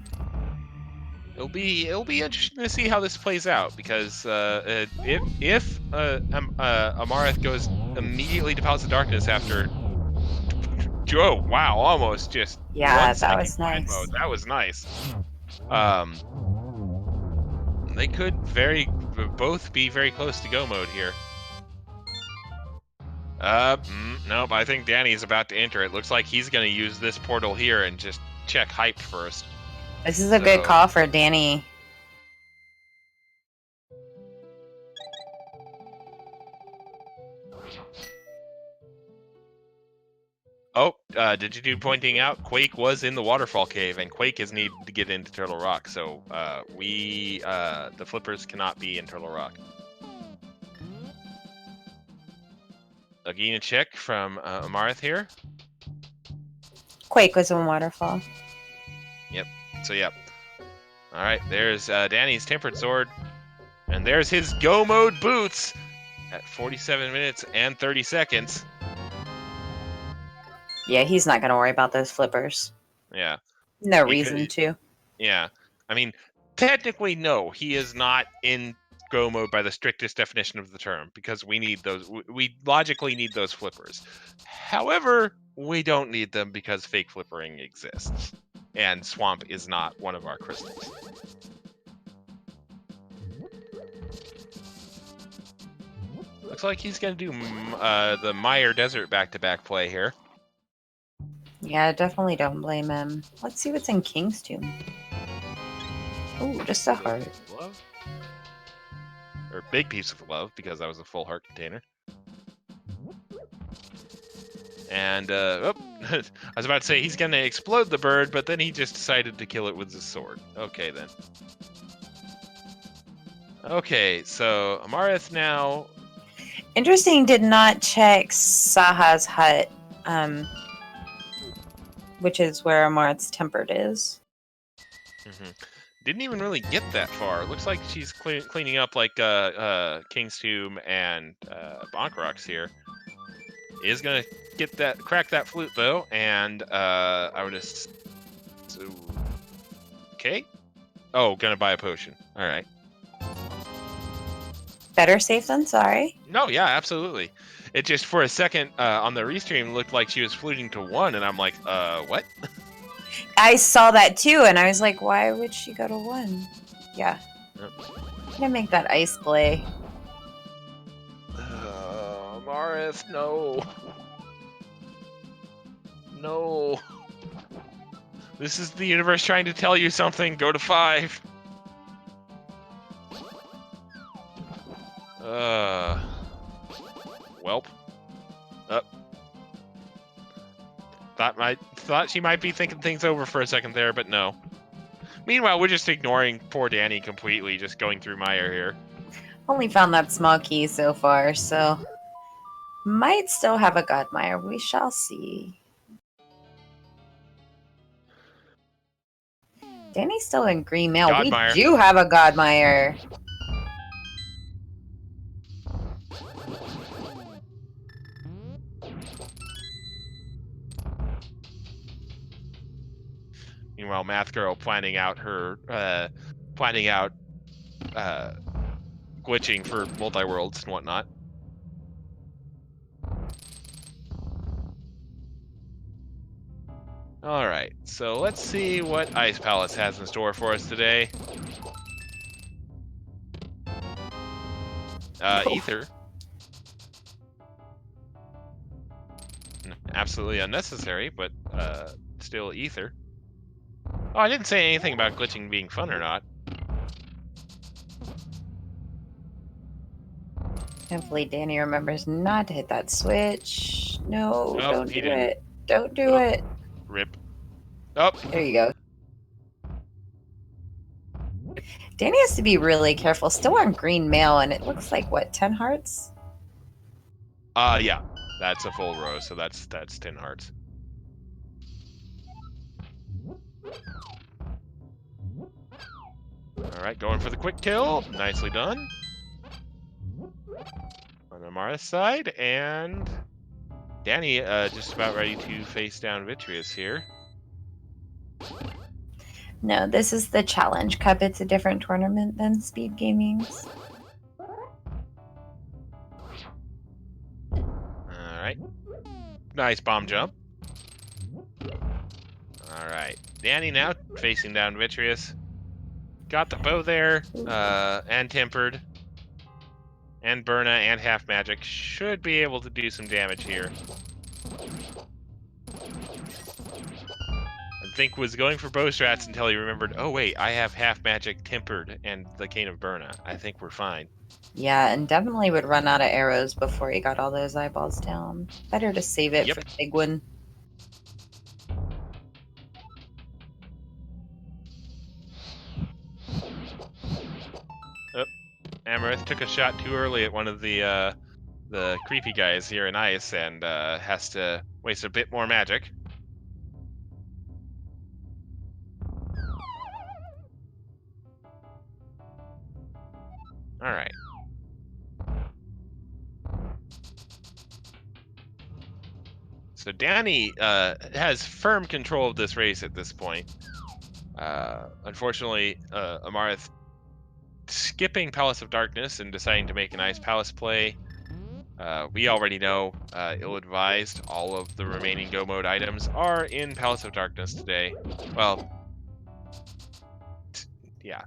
It'll be interesting to see how this plays out, because if Amarith goes immediately to Palace of Darkness after... Oh, wow, almost just 1 second that was nice. mode. That was nice. They could both be very close to go mode here. Nope, I think Danny's about to enter. It looks like he's going to use this portal here and just check hype first. This is a good call for Danny. Oh, did you do pointing out? Quake was in the waterfall cave, and Quake is needed to get into Turtle Rock, so the flippers cannot be in Turtle Rock. Again, a check from Amarith here. Quake was in waterfall. Yep. So yep. All right. There's Danny's tempered sword, and there's his go mode boots at 47 minutes and 30 seconds. Yeah, he's not going to worry about those flippers. Yeah. No reason to. Yeah. I mean, technically, no, he is not in go mode by the strictest definition of the term, because we need those. We logically need those flippers. However, we don't need them because fake flippering exists, and Swamp is not one of our crystals. Looks like he's going to do the Meyer Desert back-to-back play here. Yeah, definitely don't blame him. Let's see what's in King's Tomb. Oh, just a heart. Love? Or big piece of love, because that was a full heart container. And, I was about to say he's going to explode the bird, but then he just decided to kill it with his sword. Okay, then. Okay, so Amarith now. Interesting, did not check Saha's hut, which is where Amarith's tempered is. Didn't even really get that far. Looks like she's cleaning up like King's Tomb and Bonkrocks here. Is gonna crack that flute though, and I would just okay. Oh, gonna buy a potion. All right. Better safe than sorry. No, yeah, absolutely. It just for a second on the restream looked like she was fluting to 1, and I'm like, what? I saw that too, and I was like, why would she go to 1? Yeah. Yep. Can I make that ice play? Amarith, no. No. This is the universe trying to tell you something. Go to 5. Welp. Thought she might be thinking things over for a second there, but no. Meanwhile, we're just ignoring poor Danny completely, just going through Mire here. Only found that small key so far, so might still have a Godmire. We shall see. Danny's still in green mail. Godmire. We do have a Godmire. Meanwhile, Math Girl planning out glitching for multi-worlds and whatnot. All right, so let's see what Ice Palace has in store for us today. Ether. Absolutely unnecessary, but still Ether. Oh, I didn't say anything about glitching being fun or not. Hopefully Danny remembers not to hit that switch. No, don't do didn't. it. Don't do it. Rip. Oh. There you go. Danny has to be really careful. Still on green mail, and it looks like, what, 10 hearts? Yeah. That's a full row, so that's 10 hearts. Alright, going for the quick kill. Nicely done. On Amarith's side, and Danny just about ready to face down Vitreous here. No, this is the Challenge Cup. It's a different tournament than Speed Gaming's. Alright. Nice bomb jump. Alright. Danny now facing down Vitreous. Got the bow there, and tempered. And Burna and half magic should be able to do some damage here. I think was going for bow strats until he remembered, oh wait, I have half magic, tempered, and the Cane of Burna. I think we're fine. Yeah, and definitely would run out of arrows before he got all those eyeballs down. Better to save it for the big one. Amarith took a shot too early at one of the creepy guys here in ice and has to waste a bit more magic. All right. So Danny has firm control of this race at this point. Unfortunately, Amarith skipping Palace of Darkness and deciding to make an Ice Palace play. We already know, ill-advised, all of the remaining Go Mode items are in Palace of Darkness today. Well, yeah.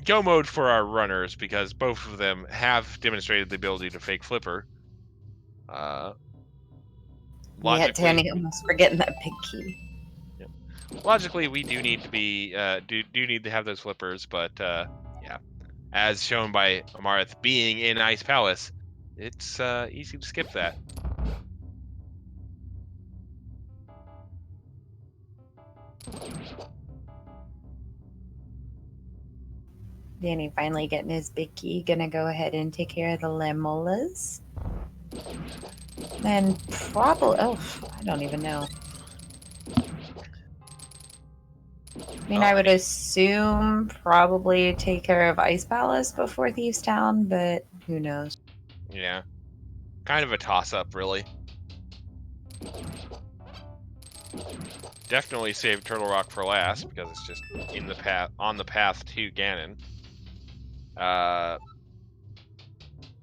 Go Mode for our runners, because both of them have demonstrated the ability to fake Flipper. Yeah, Danny almost forgetting that big key. Logically, we do need to be do need to have those flippers, but yeah, as shown by Amarith being in Ice Palace, it's easy to skip that. Danny finally getting his big key. Gonna go ahead and take care of the Lamolas. Then probably, oh, I don't even know. I mean, I would assume probably take care of Ice Palace before Thieves Town, but who knows? Yeah. Kind of a toss-up, really. Definitely save Turtle Rock for last because it's just in the path, on the path to Ganon.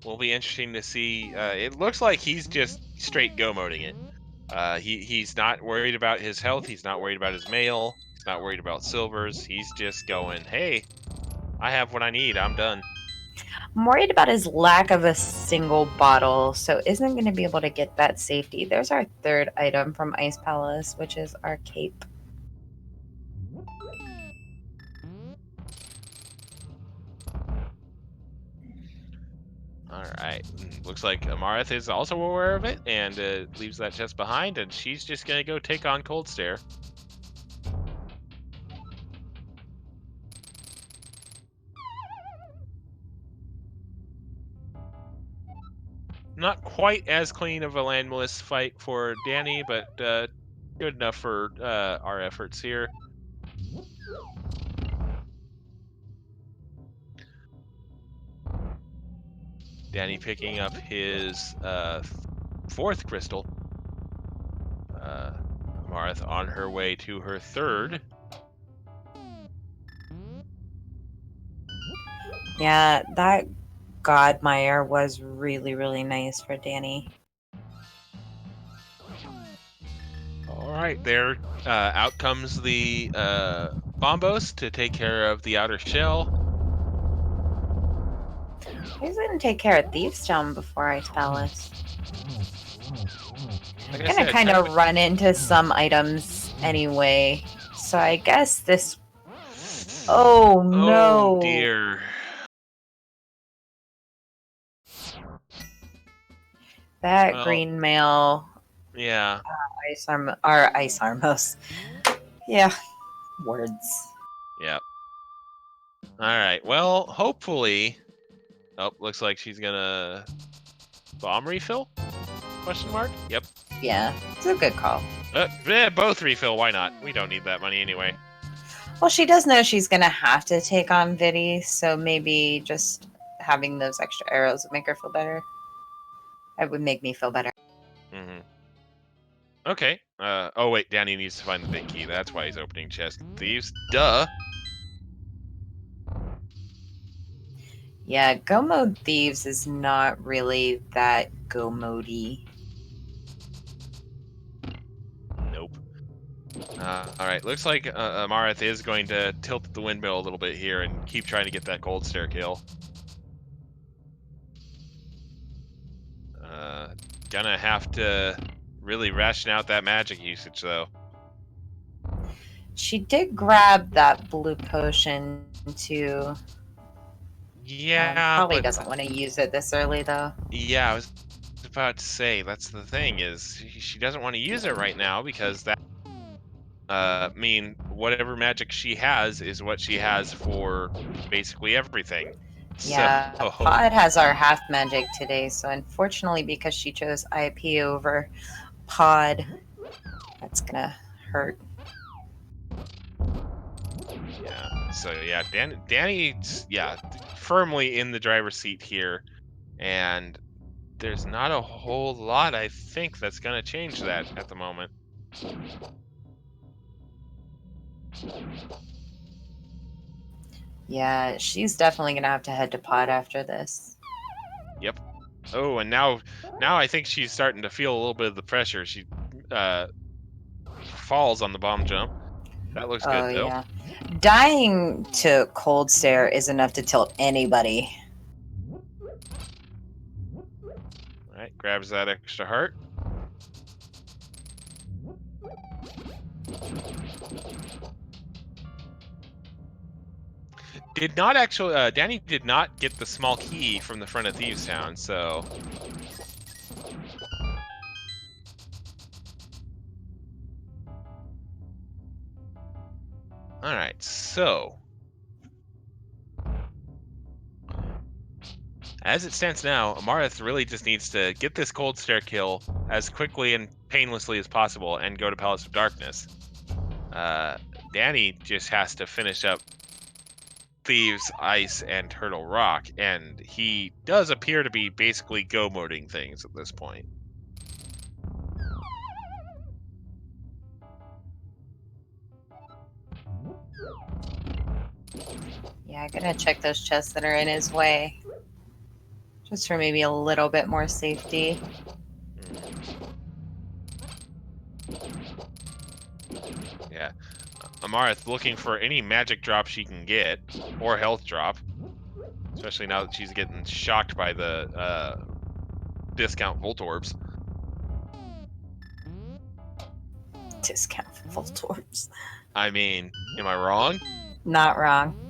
Will be interesting to see. It looks like he's just straight go-moding it. He's not worried about his health. He's not worried about his mail. He's not worried about silvers. He's just going, hey, I have what I need. I'm done. I'm worried about his lack of a single bottle, so isn't going to be able to get that safety. There's our third item from Ice Palace, which is our cape. All right. Looks like Amarith is also aware of it and leaves that chest behind, and she's just going to go take on Cold Stare. Not quite as clean of a landless fight for Danny, but good enough for our efforts here. Danny picking up his fourth crystal. Amarith on her way to her third. Yeah, that Godmire was really, really nice for Danny. All right, there. Out comes the Bombos to take care of the outer shell. He's going to take care of Thieves Town before Ice Palace. Like Gonna kind of run into some items anyway. So I guess this. Oh no! Oh dear. That green mail. Yeah. Ice Armos. Yeah. Words. Yep. All right. Well, hopefully. Oh, looks like she's gonna bomb refill? Question mark. Yep. Yeah, it's a good call. Both refill. Why not? We don't need that money anyway. Well, she does know she's gonna have to take on Viddy, so maybe just having those extra arrows would make her feel better. It would make me feel better. Mm-hmm. Okay. Oh wait, Danny needs to find the big key. That's why he's opening chest thieves. Duh. Yeah, Go Mode Thieves is not really that Go Mode-y. Nope. All right. Looks like Amarith is going to tilt the windmill a little bit here and keep trying to get that gold stair kill. Gonna have to really ration out that magic usage though. She did grab that blue potion too. Yeah, probably doesn't want to use it this early though. Yeah, I was about to say that's the thing is she doesn't want to use it right now because that I mean whatever magic she has is what she has for basically everything. Yeah, so... Pod has our half magic today, so unfortunately because she chose IP over Pod, that's gonna hurt. Yeah, so yeah, Danny's firmly in the driver's seat here, and there's not a whole lot I think that's gonna change that at the moment. Yeah, she's definitely gonna have to head to Pod after this. Yep. Oh, and now I think she's starting to feel a little bit of the pressure. She falls on the bomb jump. That looks good though. Yeah. Dying to Cold Stare is enough to tilt anybody. Alright, grabs that extra heart. Did not actually, Danny did not get the small key from the front of Thieves Town, so... Alright, so... As it stands now, Amarith really just needs to get this Cold Stare kill as quickly and painlessly as possible and go to Palace of Darkness. Danny just has to finish up Thieves, Ice, and Turtle Rock, and he does appear to be basically go-moding things at this point. Yeah, I'm gonna check those chests that are in his way. Just for maybe a little bit more safety. Yeah. Amarith looking for any magic drop she can get, or health drop. Especially now that she's getting shocked by the discount Volt Orbs. Discount Volt Orbs. I mean, am I wrong? Not wrong.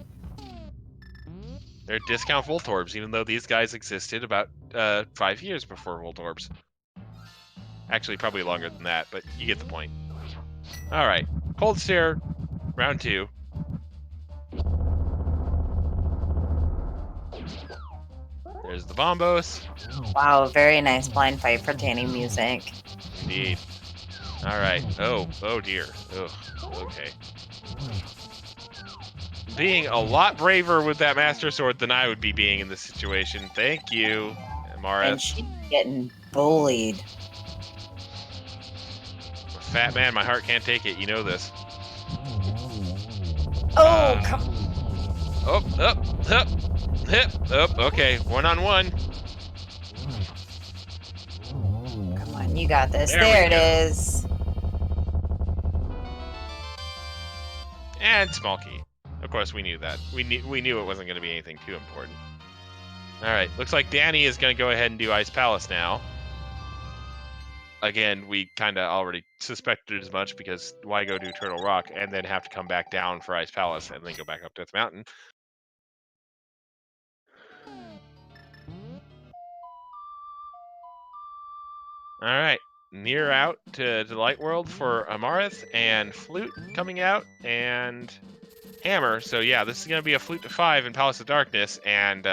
They're discount Volt Orbs, even though these guys existed about 5 years before Volt Orbs. Actually, probably longer than that, but you get the point. Alright, Cold Stare, round 2. There's the Bombos. Wow, very nice blind fight for Dannymusic. Indeed. Alright, oh dear. Oh, okay. Being a lot braver with that Master Sword than I would be being in this situation. Thank you, Amarith. And she's getting bullied. I'm a fat man, my heart can't take it. You know this. Oh, come Up. Okay, 1-on-1. Come on, you got this. There There we it go. is. And small key. Of course, we knew that. We knew it wasn't going to be anything too important. All right, looks like Danny is going to go ahead and do Ice Palace now. Again, we kind of already suspected as much, because why go do Turtle Rock and then have to come back down for Ice Palace and then go back up Death Mountain? All right, Near out to Light World for Amarith, and Flute coming out, and Hammer. So yeah, this is going to be a Flute to 5 in Palace of Darkness, and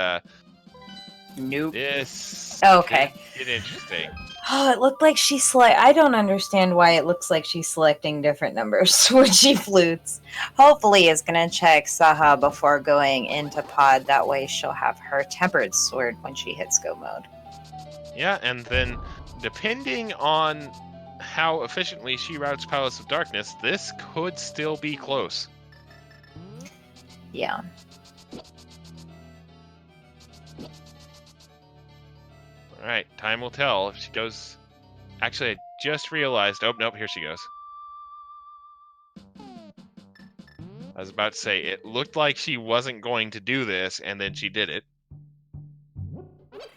Nope. this Okay. could get interesting. Oh, it looked like she I don't understand why it looks like she's selecting different numbers when she flutes. Hopefully it's going to check Saha before going into pod. That way she'll have her tempered sword when she hits go mode. Yeah, and then depending on how efficiently she routes Palace of Darkness, this could still be close. Yeah. All right, time will tell if she goes. Actually, I just realized. Oh, nope, here she goes. I was about to say, it looked like she wasn't going to do this, and then she did it.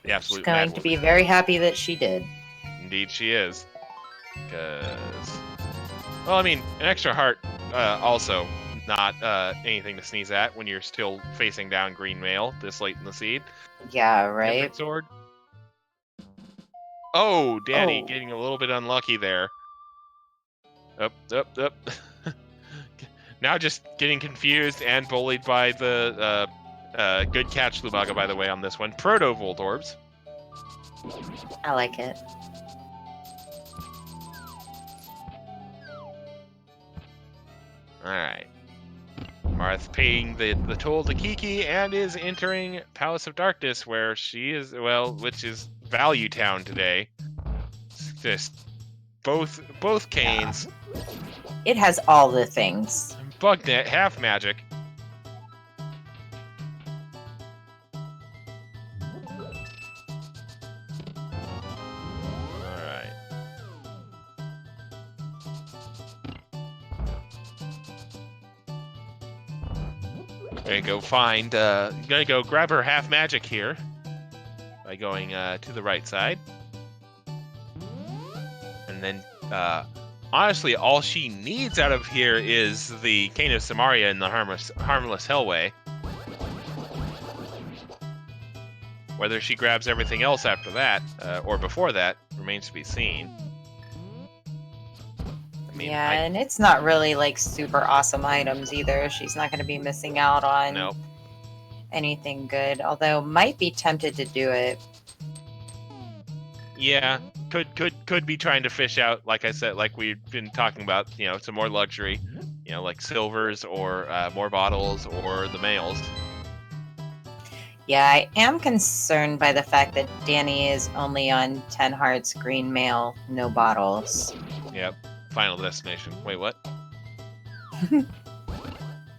The absolute She's going mad to be woman. very happy that she did. Indeed, she is. Because, well, I mean, an extra heart also not anything to sneeze at when you're still facing down green mail this late in the seed. Yeah, right? Tempered sword. Oh, Danny Oh. getting a little bit unlucky there. Up. Now just getting confused and bullied by the good catch, Lubaga, by the way, on this one. Proto Volt Orbs. I like it. Alright. Marth paying the toll to Kiki and is entering Palace of Darkness, where she is, well, which is Value Town today. It's just both canes. It has all the things. Bugnet, half magic. Alright. Gonna go find, gonna go grab her half magic here by going to the right side. And then, honestly, all she needs out of here is the Cane of Samaria and the Harmless Hellway. Whether she grabs everything else after that, or before that, remains to be seen. mean, yeah, and it's not really like super awesome items either. She's not going to be missing out on no. anything good, although might be tempted to do it. Yeah, could be trying to fish out, like I said, like we've been talking about, some more luxury, like silvers or more bottles or the males. Yeah, I am concerned by the fact that Danny is only on 10 hearts, green mail, no bottles. Yep. Final destination. Wait, what? And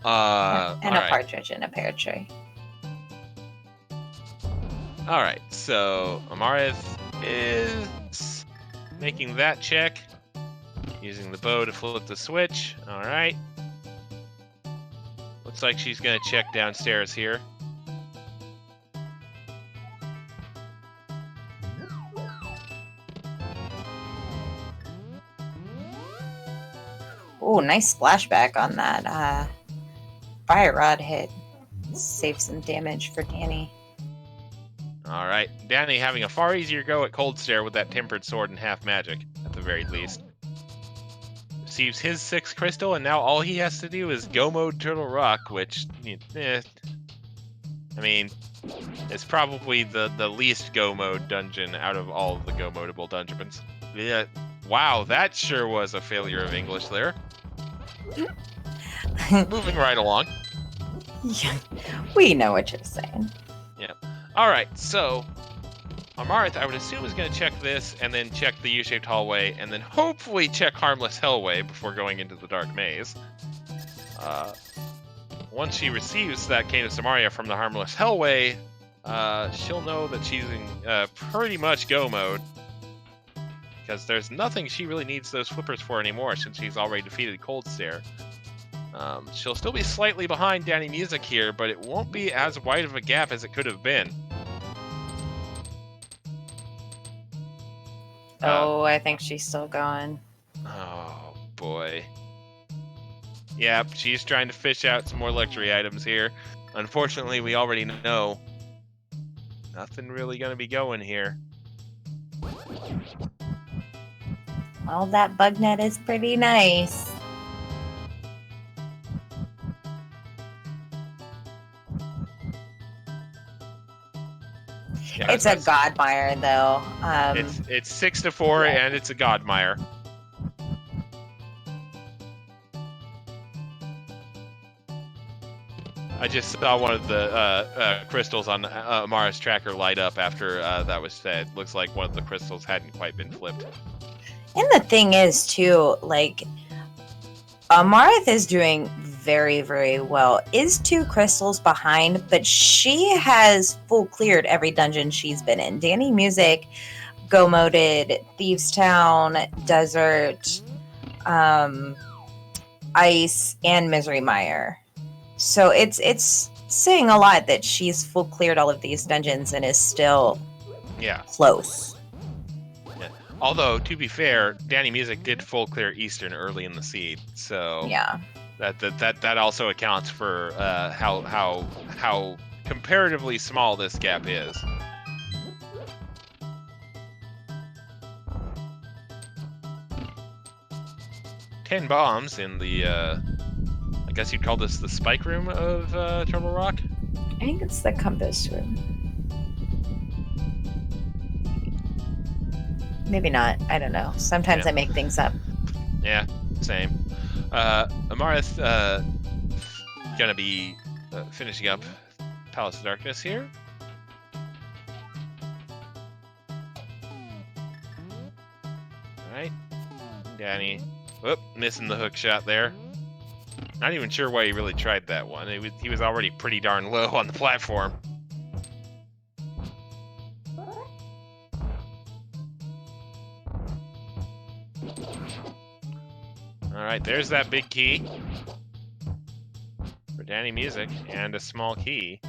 All a right. partridge in a pear tree. All right. So Amarith is making that check, using the bow to flip the switch. All right. Looks like she's gonna check downstairs here. Oh, nice splashback on that fire rod hit. Save some damage for Danny. All right. Danny having a far easier go at Cold Stare with that tempered sword and half magic, at the very least. Receives his 6th crystal, and now all he has to do is go mode Turtle Rock, which, I mean, it's probably the least go mode dungeon out of all of the go modable dungeons. Yeah. Wow, that sure was a failure of English there. Moving right along. Yeah, we know what you're saying. Yeah. All right, so Amarith, I would assume, is going to check this and then check the U-shaped hallway and then hopefully check Harmless Hellway before going into the Dark Maze. Once she receives that Cane of Samaria from the Harmless Hellway, she'll know that she's in pretty much go mode, because there's nothing she really needs those flippers for anymore since she's already defeated Cold Stare. She'll still be slightly behind Dannymusic here, but it won't be as wide of a gap as it could have been. I think she's still going. Oh, boy. Yep, she's trying to fish out some more luxury items here. Unfortunately, we already know nothing really going to be going here. Well, that bug net is pretty nice. Yeah, it's a Godmire, though. It's 6-4, yeah. And it's a Godmire. I just saw one of the crystals on Amara's tracker light up after that was said. Looks like one of the crystals hadn't quite been flipped. And the thing is, too, like, Amarith is doing very, very well. Is 2 crystals behind, but she has full cleared every dungeon she's been in. Dannymusic go-moded Thieves Town, Desert, Ice, and Misery Mire. So it's saying a lot that she's full cleared all of these dungeons and is still close. Yeah. Although, to be fair, Dannymusic did full clear Eastern early in the seed, so yeah, that also accounts for how comparatively small this gap is. Ten bombs in the I guess you'd call this the spike room of Turtle Rock? I think it's the compass room. Maybe not. I don't know. Sometimes I make things up. Yeah, same. Amarith gonna be finishing up Palace of Darkness here. Alright. Danny. Whoop, missing the hook shot there. Not even sure why he really tried that one. He was already pretty darn low on the platform. Alright, there's that big key for Dannymusic, and a small key.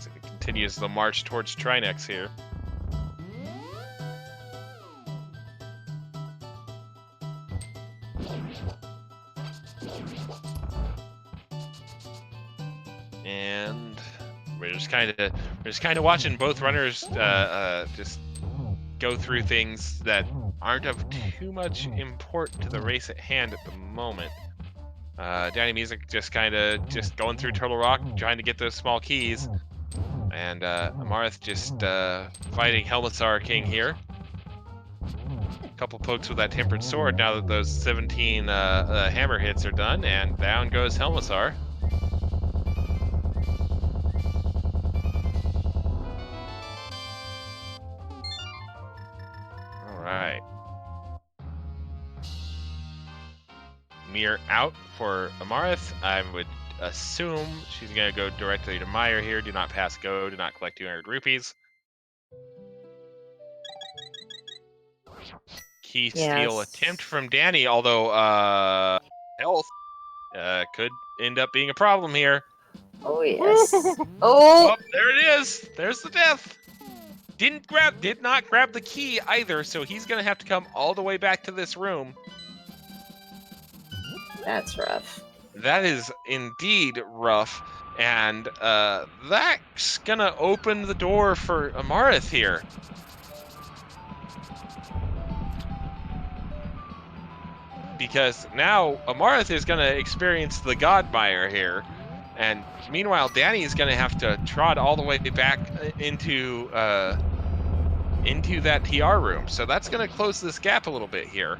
So it continues the march towards Trinex here. And we're just kind of watching both runners just go through things that aren't of too much import to the race at hand at the moment. Dannymusic just kind of just going through Turtle Rock, trying to get those small keys, and Amarith just fighting Helmassar King here. A couple pokes with that tempered sword now that those 17 hammer hits are done, and down goes Helmassar. All right. Mirror out for Amarith. I would assume she's going to go directly to Meyer here. Do not pass go. Do not collect 200 rupees. Key steal attempt from Danny, although health could end up being a problem here. Oh, yes. Oh, there it is. There's the death. Did not grab the key either, so he's going to have to come all the way back to this room. That's rough. That is indeed rough, and that's going to open the door for Amarith here. Because now Amarith is going to experience the Godmire here, and meanwhile Danny is going to have to trot all the way back into that TR room. So that's going to close this gap a little bit here.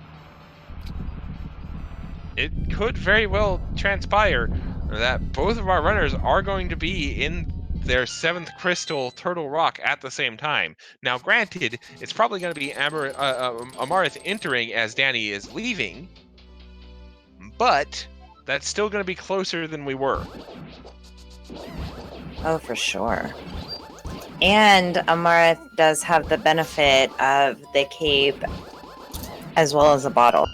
It could very well transpire that both of our runners are going to be in their 7th crystal Turtle Rock at the same time. Now, granted, it's probably going to be Amarith entering as Danny is leaving, but that's still going to be closer than we were. Oh, for sure. And Amarith does have the benefit of the cape as well as a bottle.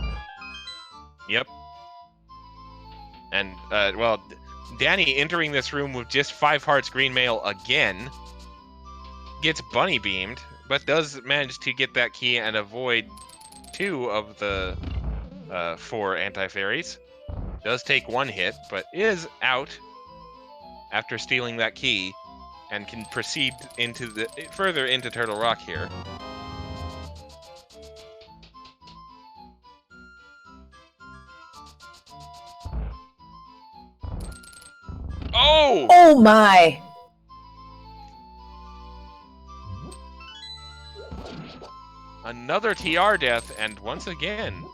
Yep. And, well, Danny entering this room with just 5 hearts green mail again gets bunny beamed, but does manage to get that key and avoid 2 of the 4 anti-fairies. Does take 1 hit, but is out after stealing that key and can proceed further into Turtle Rock here. Oh! Oh my! Another TR death, and once again,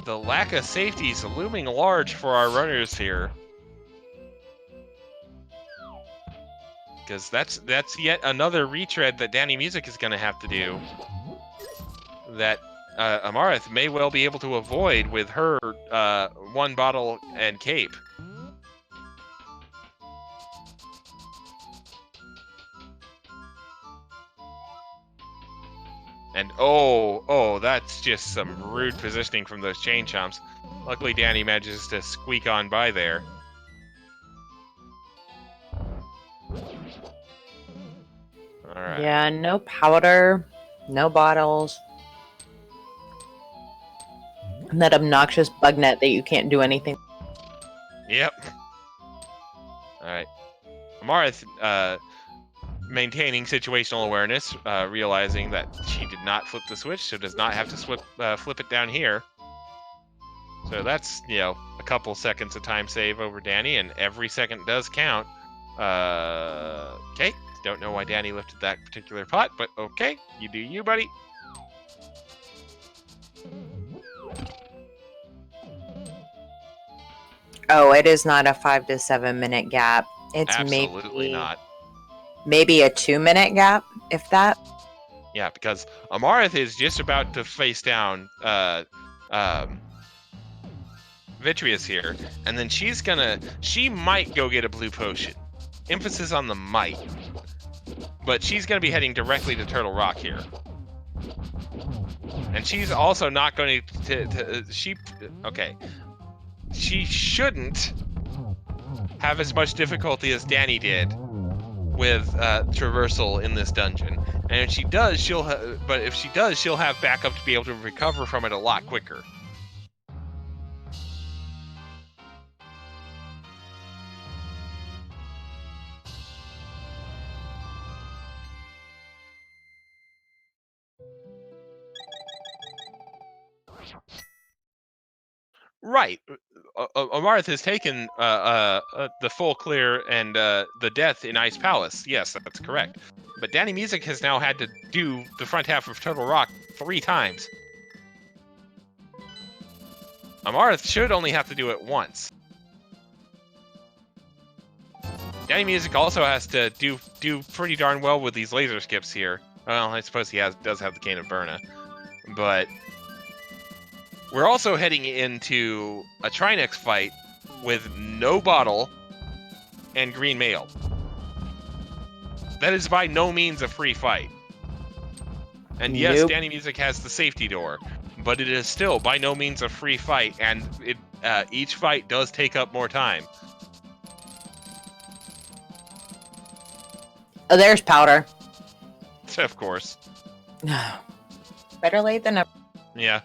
the lack of safety is looming large for our runners here. Because that's yet another retread that Dannymusic is going to have to do that Amarith may well be able to avoid with her 1 bottle and cape. And oh, that's just some rude positioning from those chain chomps. Luckily, Danny manages to squeak on by there. All right. Yeah, no powder, no bottles. And that obnoxious bug net that you can't do anything. Yep. All right. Amarith, maintaining situational awareness, realizing that she did not flip the switch, so does not have to flip it down here. So that's, a couple seconds of time save over Danny, and every second does count. Okay. Don't know why Danny lifted that particular pot, but okay. You do you, buddy. Oh, it is not a 5 to 7 minute gap. It's absolutely not. Maybe a 2-minute gap, if that. Yeah, because Amarith is just about to face down Vitreous here, and then she might go get a blue potion. Emphasis on the might. But she's going to be heading directly to Turtle Rock here. And she's also not going okay. She shouldn't have as much difficulty as Danny did with traversal in this dungeon. And if she does, she'll have backup to be able to recover from it a lot quicker. Right. Amarith has taken the full clear and the death in Ice Palace. Yes, that's correct. But Dannymusic has now had to do the front half of Turtle Rock 3 times. Amarith should only have to do it once. Dannymusic also has to do pretty darn well with these laser skips here. Well, I suppose he does have the Cane of Burna. But we're also heading into a Trinex fight with no bottle and green mail. That is by no means a free fight. And yes, Nope. Dannymusic has the safety door, but it is still by no means a free fight, and each fight does take up more time. Oh, there's Powder. Of course. Better late than never. Yeah.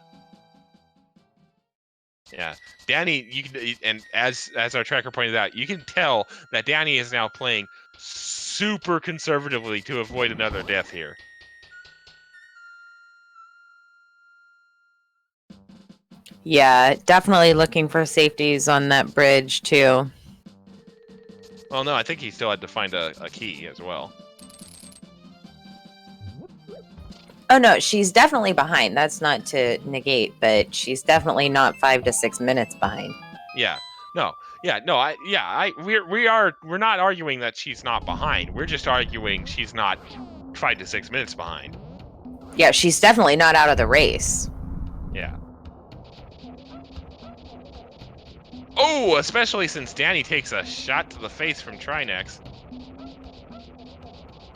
Yeah. Danny, you can, and as our tracker pointed out, you can tell that Danny is now playing super conservatively to avoid another death here. Yeah, definitely looking for safeties on that bridge too. Well, no, I think he still had to find a key as well. Oh no, she's definitely behind. That's not to negate, but she's definitely not 5 to 6 minutes behind. Yeah. No. Yeah. No. We're not arguing that she's not behind. We're just arguing she's not 5 to 6 minutes behind. Yeah, she's definitely not out of the race. Yeah. Oh, especially since Danny takes a shot to the face from Trinex.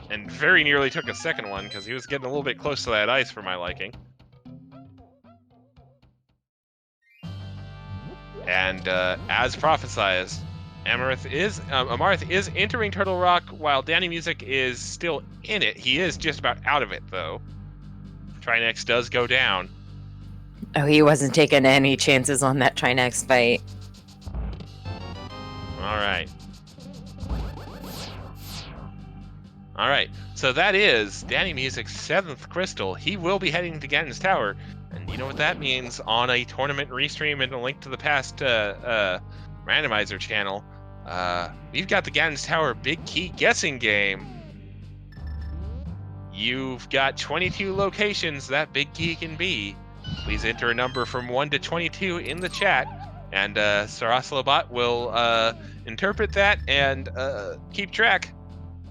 And very nearly took a second one because he was getting a little bit close to that ice for my liking. And as prophesized, Amarith is entering Turtle Rock while Dannymusic is still in it. He is just about out of it, though. Trinex does go down. Oh, he wasn't taking any chances on that Trinex fight. All right. So that is Dannymusic's 7th crystal. He will be heading to Ganon's Tower. And you know what that means on a tournament restream and a link to the past randomizer channel. We've got the Ganon's Tower Big Key guessing game. You've got 22 locations that Big Key can be. Please enter a number from 1 to 22 in the chat, and Sarasalabot will interpret that and keep track.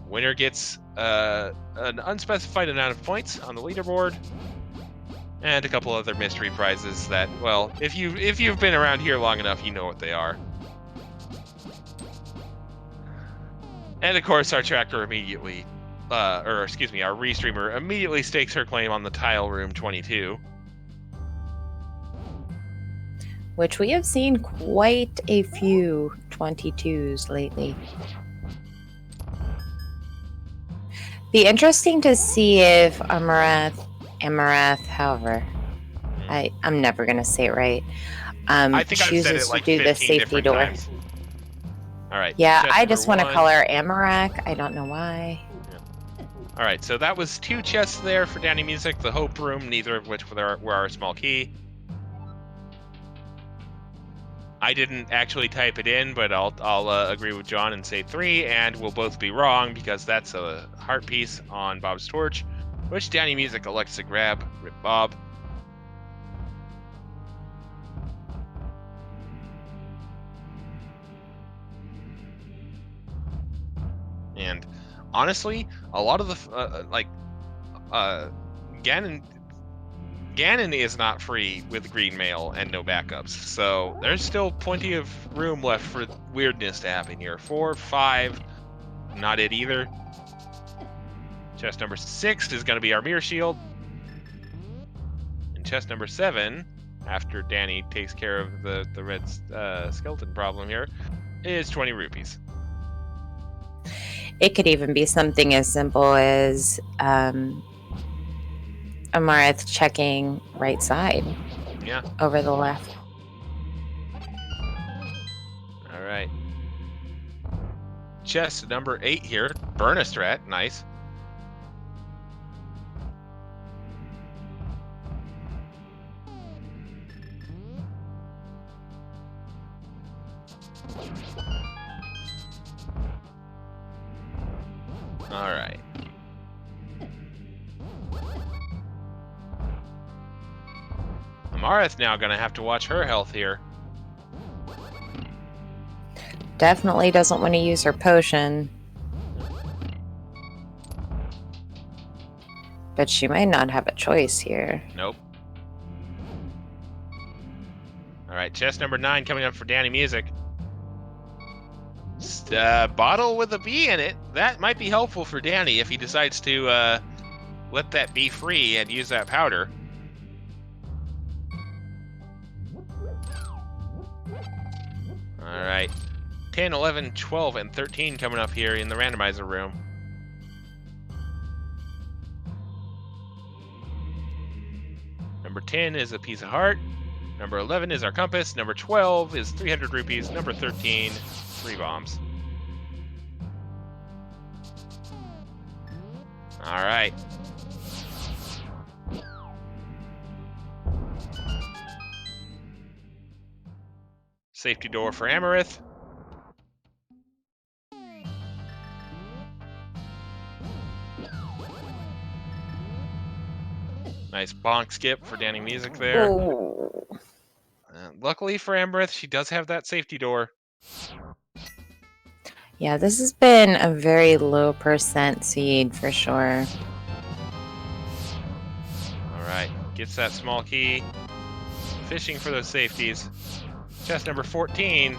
Winner gets an unspecified amount of points on the leaderboard, and a couple other mystery prizes that, well, if you've been around here long enough, you know what they are. And of course, our tracker immediately, our restreamer immediately stakes her claim on the Tile Room 22. Which we have seen quite a few 22s lately. Be interesting to see if Amarith, however, I'm never gonna say it right. I think I've said it like to do the 15 safety different door. times. All right. Yeah, chest I just want to number call 1. her Amarak. I don't know why. All right, so that was 2 chests there for Dannymusic, the Hope Room, neither of which were our small key. I didn't actually type it in, but I'll agree with John and say 3, and we'll both be wrong because that's a heart piece on Bob's torch, which Dannymusic elects to grab. Rip Bob. And honestly, a lot of the Ganon is not free with green mail and no backups, so there's still plenty of room left for weirdness to happen here. 4, 5, not it either. Chest number 6 is going to be our mirror shield. And chest number 7, after Danny takes care of the red skeleton problem here, is 20 rupees. It could even be something as simple as Amarith checking right side. Yeah. Over the left. All right. Chest number 8 here. Burn a strat. Nice. Amarith now gonna have to watch her health here. Definitely doesn't want to use her potion. But she might not have a choice here. Nope. Alright, chest number 9 coming up for Dannymusic. Bottle with a bee in it. That might be helpful for Danny if he decides to let that bee free and use that powder. Alright. 10, 11, 12, and 13 coming up here in the randomizer room. Number 10 is a piece of heart. Number 11 is our compass. Number 12 is 300 rupees. Number 13, 3 bombs. All right. Safety door for Amarith. Nice bonk skip for Dannymusic there. Oh. Luckily for Amarith, she does have that safety door. Yeah, this has been a very low percent seed for sure. All right, gets that small key. Fishing for those safeties. Chest number 14.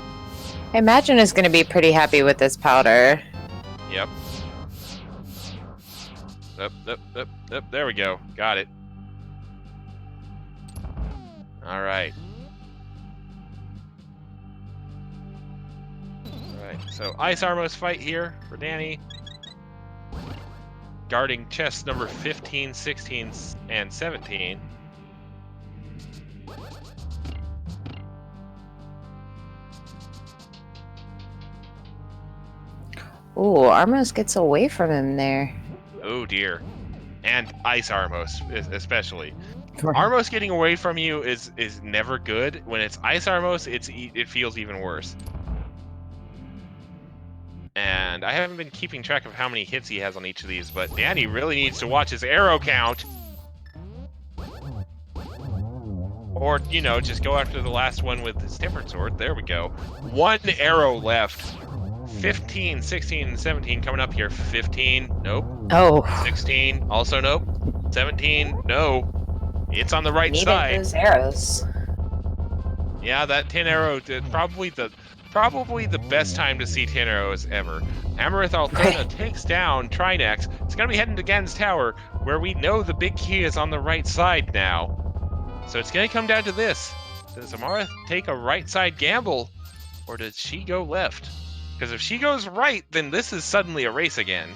I imagine is going to be pretty happy with this powder. Yep. Up. There we go. Got it. All right. So Ice Armos fight here for Danny. Guarding chests number 15, 16, and 17. Ooh, Armos gets away from him there. Oh dear. And Ice Armos especially. Armos getting away from you is never good. When it's Ice Armos, it feels even worse. And I haven't been keeping track of how many hits he has on each of these, but Danny really needs to watch his arrow count. Or, you know, just go after the last one with his different sword. There we go. 1 arrow left. 15, 16, and 17 coming up here. 15, nope. Oh. 16, also nope. 17, no. It's on the right Needed side. those arrows. Yeah, that 10 arrow did probably the best time to see 10 arrows ever. Amarith Altona takes down Trinex. It's going to be heading to Gan's Tower, where we know the big key is on the right side now. So it's going to come down to this. Does Amarith take a right side gamble, or does she go left? Because if she goes right, then this is suddenly a race again.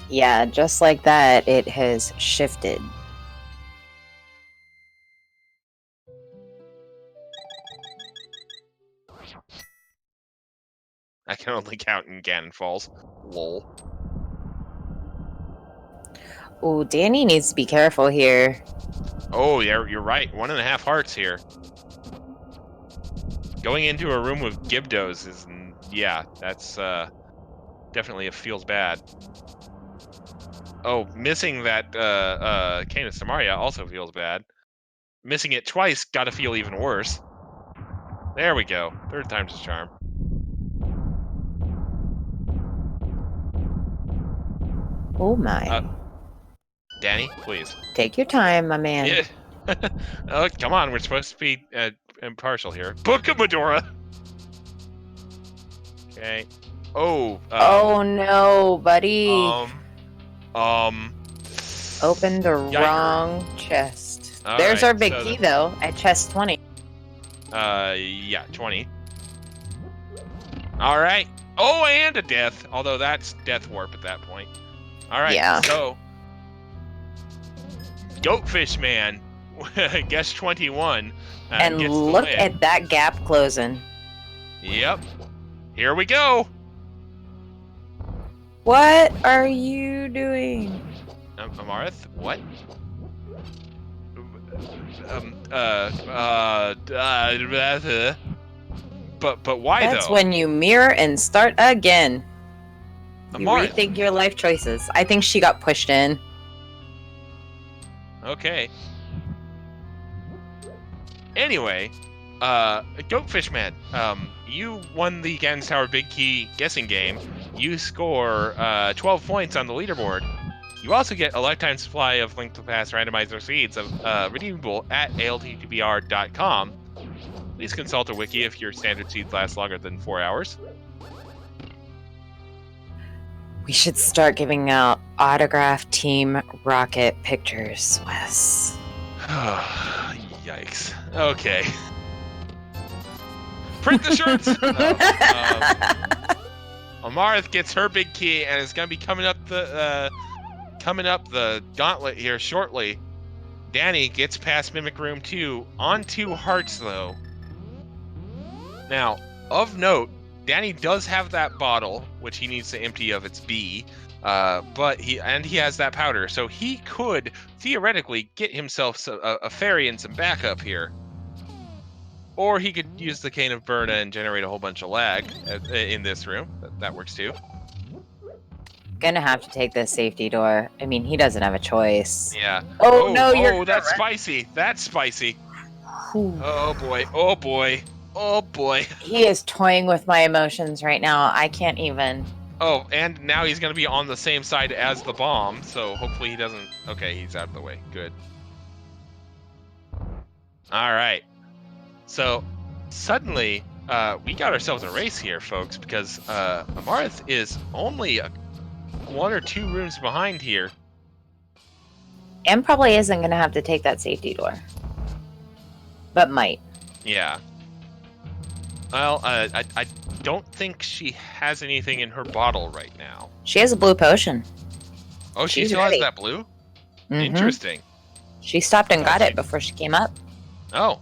Yeah, just like that, it has shifted. I can only count in Ganon Falls. Lol. Ooh, Danny needs to be careful here. Oh, yeah, you're right. 1.5 hearts here. Going into a room with Gibdos is, yeah, that's definitely feels bad. Oh, missing that Cane of Samaria also feels bad. Missing it twice gotta feel even worse. There we go. 3rd time's a charm. Oh my. Danny, please. Take your time, my man. Yeah. Oh, come on, we're supposed to be impartial here. Book of Medora! Okay. Oh. Oh no, buddy. Opened the wrong chest. There's our big key, though, at chest 20. Yeah, 20. All right. Oh, and a death. Although that's death warp at that point. All right. Yeah. So, Goatfish Man, guest 21. And look at that gap closing. Yep. Here we go. What are you doing? Amarith, what? But why though? That's when you mirror and start again. You Amarith. rethink your life choices. I think she got pushed in. Okay. Anyway, Goatfish Man, you won the Gan's Tower Big Key guessing game. You score 12 points on the leaderboard. You also get a lifetime supply of Link to the Past randomizer seeds redeemable at alttbr.com. Please consult a wiki if your standard seeds last longer than 4 hours. We should start giving out autographed Team Rocket pictures, Wes. Yikes. Okay. Print the shirts! Amarith gets her big key and is going to be coming up the gauntlet here shortly. Danny gets past Mimic Room 2 on 2 hearts, though. Now, of note, Danny does have that bottle, which he needs to empty of its B, but he has that powder, so he could theoretically get himself a fairy and some backup here. Or he could use the Cane of Burna and generate a whole bunch of lag in this room. That works too. Gonna have to take this safety door. I mean, he doesn't have a choice. Yeah. Oh no, you're that's spicy. That's spicy. Oh boy. Oh boy. Oh boy. He is toying with my emotions right now. I can't even. Oh, and now he's going to be on the same side as the bomb, so hopefully he doesn't... Okay, he's out of the way. Good. Alright. So, suddenly, we got ourselves a race here, folks, because Amarith is only 1 or 2 rooms behind here. And probably isn't going to have to take that safety door. But might. Yeah. Well, I don't think she has anything in her bottle right now. She has a blue potion. Oh, she She's still ready. has that blue? Mm-hmm. Interesting. She stopped and got it before she came up. Oh.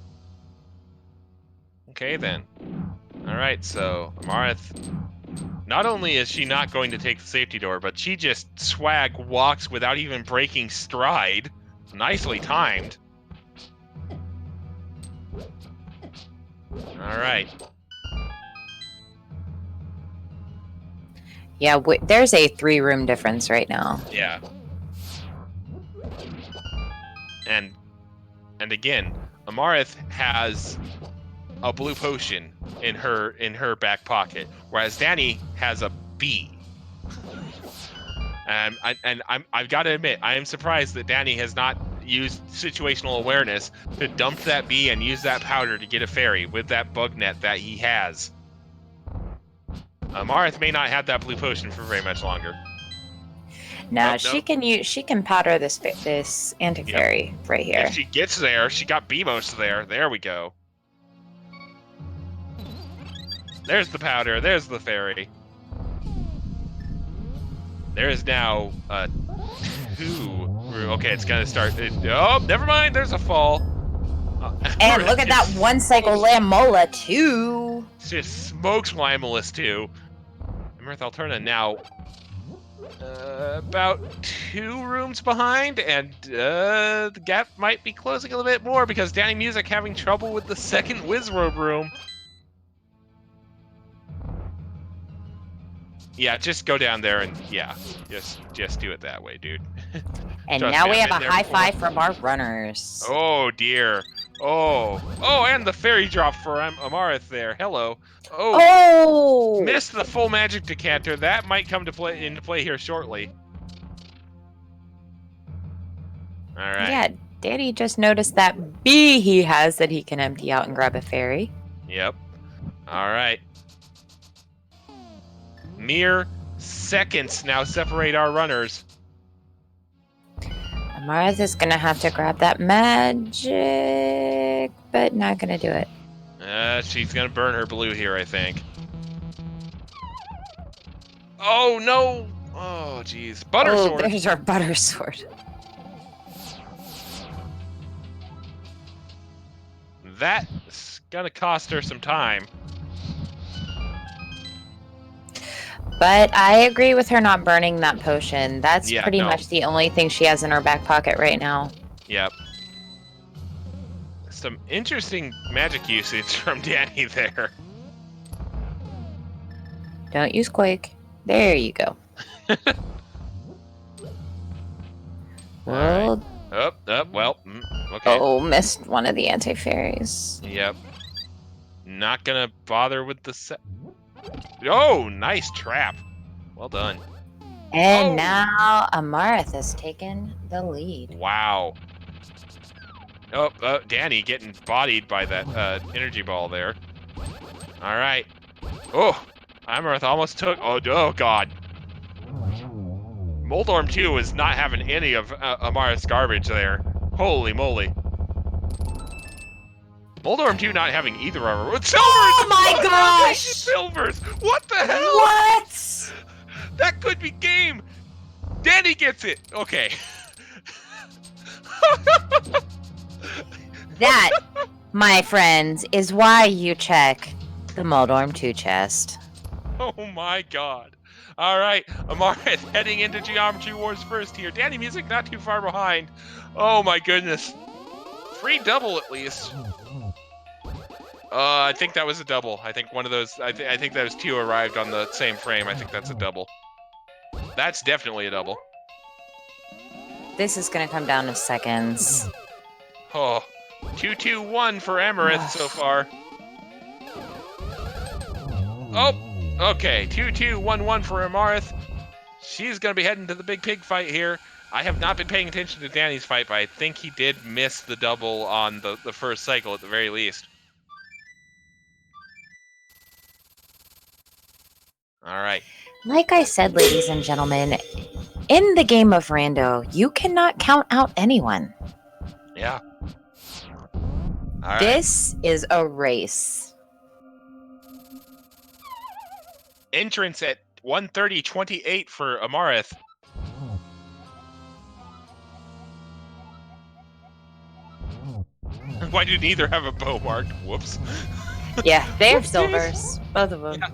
Okay, then. Alright, so Amarith, not only is she not going to take the safety door, but she just swag walks without even breaking stride. Nicely timed. Alright. Yeah, there's a 3-room difference right now. Yeah. And again, Amarith has a blue potion in her back pocket, whereas Danny has a B. And I've got to admit, I am surprised that Danny has not used situational awareness to dump that B and use that powder to get a fairy with that bug net that he has. Amarith may not have that blue potion for very much longer. No, she can powder this anti-fairy right here. If she gets there, she got B-most there. There we go. There's the powder. There's the fairy. There is now 2. Okay, it's gonna start. Oh, never mind. There's a fall. And look at that 1 cycle Lamola too. Just smokes Limeless too. Amarith Alterna now about 2 rooms behind, and the gap might be closing a little bit more because Dannymusic having trouble with the second Wizrobe room. Yeah, just go down there and just do it that way, dude. And now we have a high five from our runners. Oh dear. Oh, and the fairy drop for Amarith there. Hello. Oh! Missed the full magic decanter. That might come into play here shortly. All right. Yeah, Danny just noticed that B he has that he can empty out and grab a fairy. Yep. All right. Mere seconds now separate our runners. Amarith is gonna have to grab that magic, but not gonna do it. She's gonna burn her blue here, I think. Oh no! Oh jeez, butter sword. Oh, there's our butter sword. That's gonna cost her some time. But I agree with her not burning that potion. That's pretty much the only thing she has in her back pocket right now. Yep. Some interesting magic usage from Danny there. Don't use Quake. There you go. Well, Okay. Oh, missed one of the anti-fairies. Yep. Not gonna bother with the Oh, nice trap. Well done. And now Amarith has taken the lead. Wow. Oh, Danny getting bodied by that energy ball there. All right. Oh, Amarith almost took. Oh God. Moldorm 2 is not having any of Amarith's garbage there. Holy moly. Moldorm 2 not having either of her. Silvers! Oh my gosh! Silvers! What the hell? What? That could be game. Danny gets it. Okay. That, my friends, is why you check the Moldorm 2 chest. Oh my God. All right, Amarith heading into Geometry Wars first here. Dannymusic not too far behind. Oh my goodness. Free double at least. I think that was a double. I think one of those, I think those two arrived on the same frame. I think that's a double. That's definitely a double. This is going to come down to seconds. Oh, 2-2-1 for Amarith so far. Oh, okay, 2-2-1-1 for Amarith. She's going to be heading to the big pig fight here. I have not been paying attention to Danny's fight, but I think he did miss the double on the first cycle at the very least. All right. Like I said, ladies and gentlemen, in the game of Rando, you cannot count out anyone. Yeah. All right. This is a race. Entrance at 1:30:28 for Amarith. Why did neither have a bow marked? Whoops. Yeah, they have silvers. Both of them. Yeah.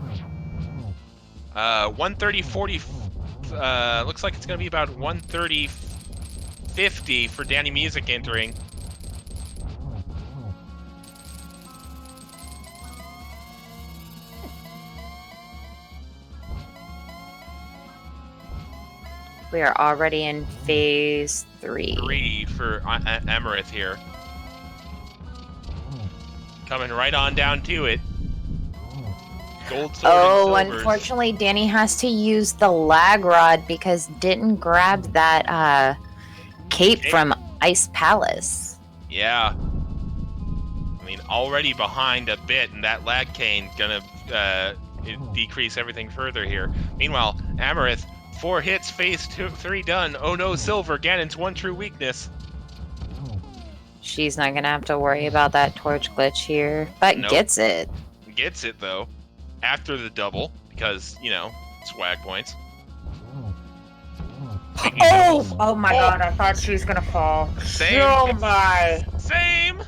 1:30:40. Looks like it's gonna be about 1:30:50 for Dannymusic entering. We are already in phase 3. 3 for Amarith here. Coming right on down to it. Gold sword Oh, and silvers. unfortunately, Danny has to use the lag rod because didn't grab that cape from Ice Palace. Yeah. I mean, already behind a bit, and that lag cane gonna decrease everything further here. Meanwhile, Amarith, 4 hits, phase 3 done. Oh no, silver, Ganon's one true weakness. She's not gonna have to worry about that torch glitch here, but Nope. gets it. Gets it though, after the double, because, you know, swag points. Oh my God, I thought she was gonna fall. Same. Oh my. Same!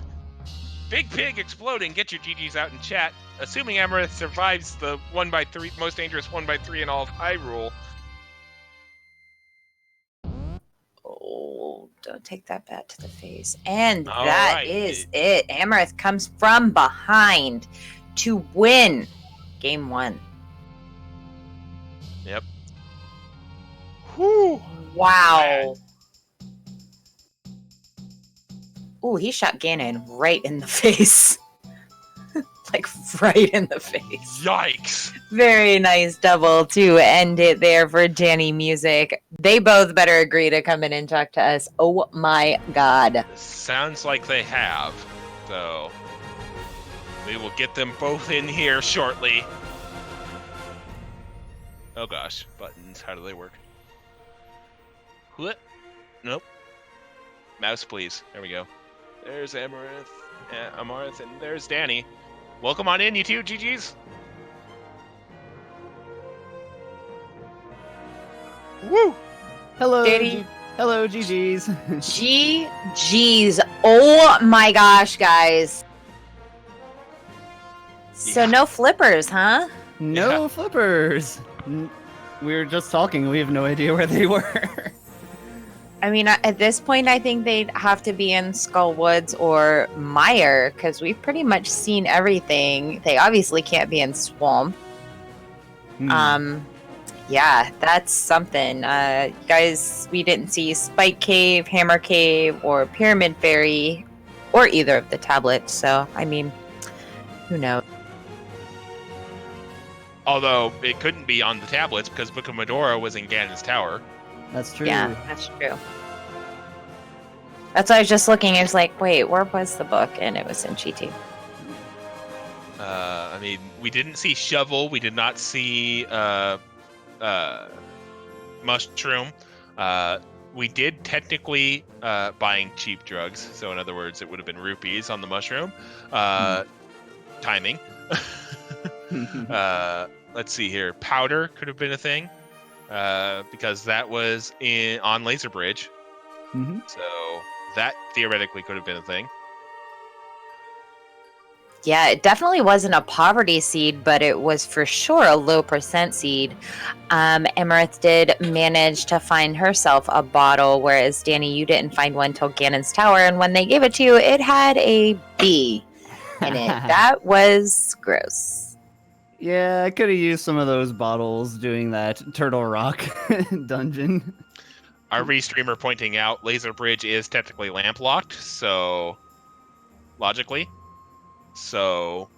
Big Pig exploding. Get your GGs out in chat. Assuming Amarith survives the 1x3, most dangerous 1x3 in all of Hyrule. Oh, don't take that bat to the face. And All that right. is it. Amarith comes from behind to win game 1. Yep. Whew. Wow. Ooh, he shot Ganon right in the face. Like right in the face. Yikes. Very nice double to end it there for Dannymusic. They both better agree to come in and talk to us. Oh my God. Sounds like they have, so we will get them both in here shortly. Oh gosh, buttons, how do they work? What? Nope. Mouse, please. There we go. There's Amarith, and there's Danny. Welcome on in, you two, GG's. Woo! Hello, Danny. hello, GG's. GG's. Oh my gosh, guys. So Yeah. no flippers, huh? No Yeah. flippers. We were just talking. We have no idea where they were. I mean, at this point, I think they'd have to be in Skull Woods or Mire, because we've pretty much seen everything. They obviously can't be in Swamp. Yeah, that's something. Guys, we didn't see Spike Cave, Hammer Cave, or Pyramid Fairy, or either of the tablets. So, I mean, who knows? Although it couldn't be on the tablets because Book of Medora was in Ganon's Tower. That's true. Yeah, that's true. That's why I was just looking. I was like, wait, where was the book? And it was in GT. I mean, we didn't see Shovel. We did not see Mushroom. We did technically buying cheap drugs. So in other words, it would have been rupees on the Mushroom. Timing. Let's see here. Powder could have been a thing because that was on Laser Bridge. Mm-hmm. So that theoretically could have been a thing. Yeah, it definitely wasn't a poverty seed, but it was for sure a low percent seed. Amarith did manage to find herself a bottle, whereas Danny, you didn't find one till Ganon's Tower, and when they gave it to you, it had a B in it. That was gross. Yeah, I could have used some of those bottles doing that Turtle Rock dungeon. Our restreamer pointing out Laser Bridge is technically lamp locked, so logically. So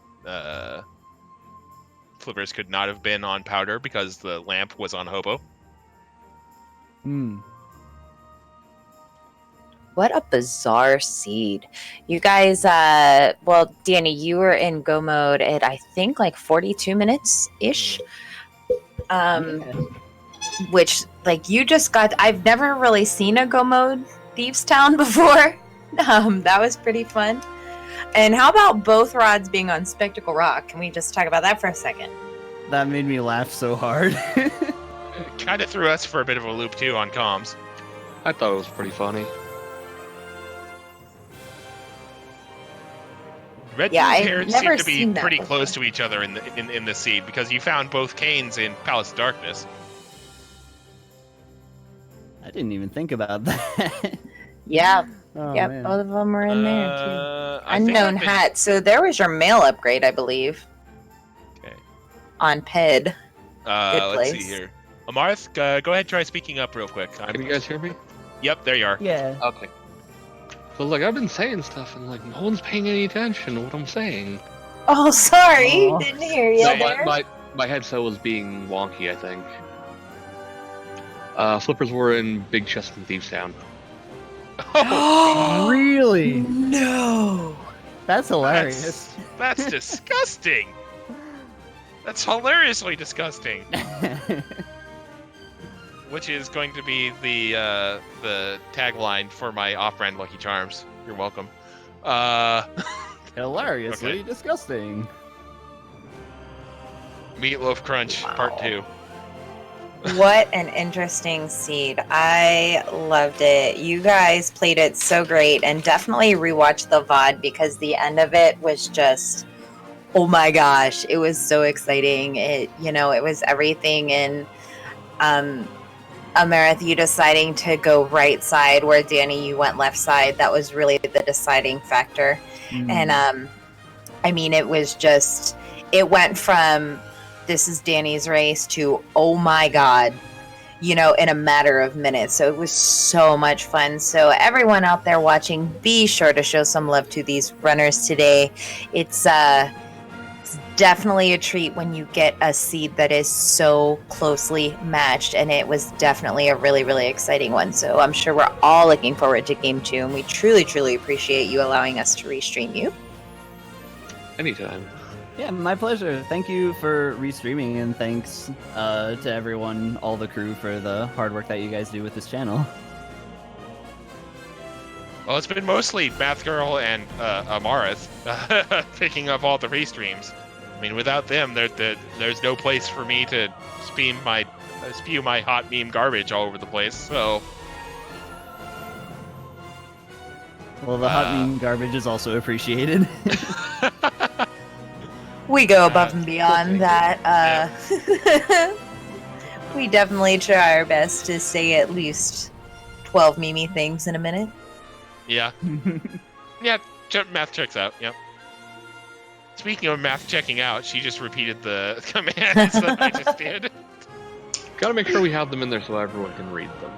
Flippers could not have been on Powder because the lamp was on Hobo. Hmm. What a bizarre seed. You guys, well, Danny, you were in Go mode at, I think, like 42 minutes-ish. Which, like, you just got... I've never really seen a Go mode Thieves Town before. That was pretty fun. And how about both rods being on Spectacle Rock? Can we just talk about that for a second? That made me laugh so hard. Kind of threw us for a bit of a loop, too, on comms. I thought it was pretty funny. Red Yeah, Moon's I've parents never seem to be seen that pretty before. close to each other in this seed because you found both Canes in Palace of Darkness. I didn't even think about that. Yeah, Oh, yep, man. both of them were in there, too. I think Unknown I've been- Hat. So there was your mail upgrade, I believe. Okay. On PED. Let's see place. here. Amarith, go ahead and try speaking up real quick. Can you guys hear me? Yep, there you are. Yeah. Okay. So like I've been saying stuff and like no one's paying any attention to what I'm saying. Oh, sorry. Aw. Didn't hear you No, there. my headset was being wonky, I think. Flippers were in Big Chest and Thieves Town. Oh, Really? No. That's hilarious. that's disgusting. That's hilariously disgusting. Which is going to be the tagline for my off-brand Lucky Charms. You're welcome. Hilariously Okay. disgusting. Meatloaf Crunch Part 2. What an interesting seed. I loved it. You guys played it so great, and definitely rewatch the VOD because the end of it was just, oh my gosh, it was so exciting. It was everything in Amarith, you deciding to go right side, where Danny, you went left side. That was really the deciding factor. And I mean, it was just, it went from this is Danny's race to oh my god, in a matter of minutes. So it was so much fun. So everyone out there watching, be sure to show some love to these runners today. It's definitely a treat when you get a seed that is so closely matched, and it was definitely a really, really exciting one. So I'm sure we're all looking forward to game 2, and we truly, truly appreciate you allowing us to restream you. Anytime. Yeah, my pleasure. Thank you for restreaming, and thanks to everyone, all the crew, for the hard work that you guys do with this channel. Well, it's been mostly Math Girl and Amarith picking up all the restreams. I mean, without them, there's no place for me to spew my hot meme garbage all over the place. So, Well, the hot meme garbage is also appreciated. We go above and beyond that. We definitely try our best to say at least 12 meme things in a minute. yeah, math checks out. Yep. Speaking of math checking out, she just repeated the commands that I just did. Gotta make sure we have them in there so everyone can read them.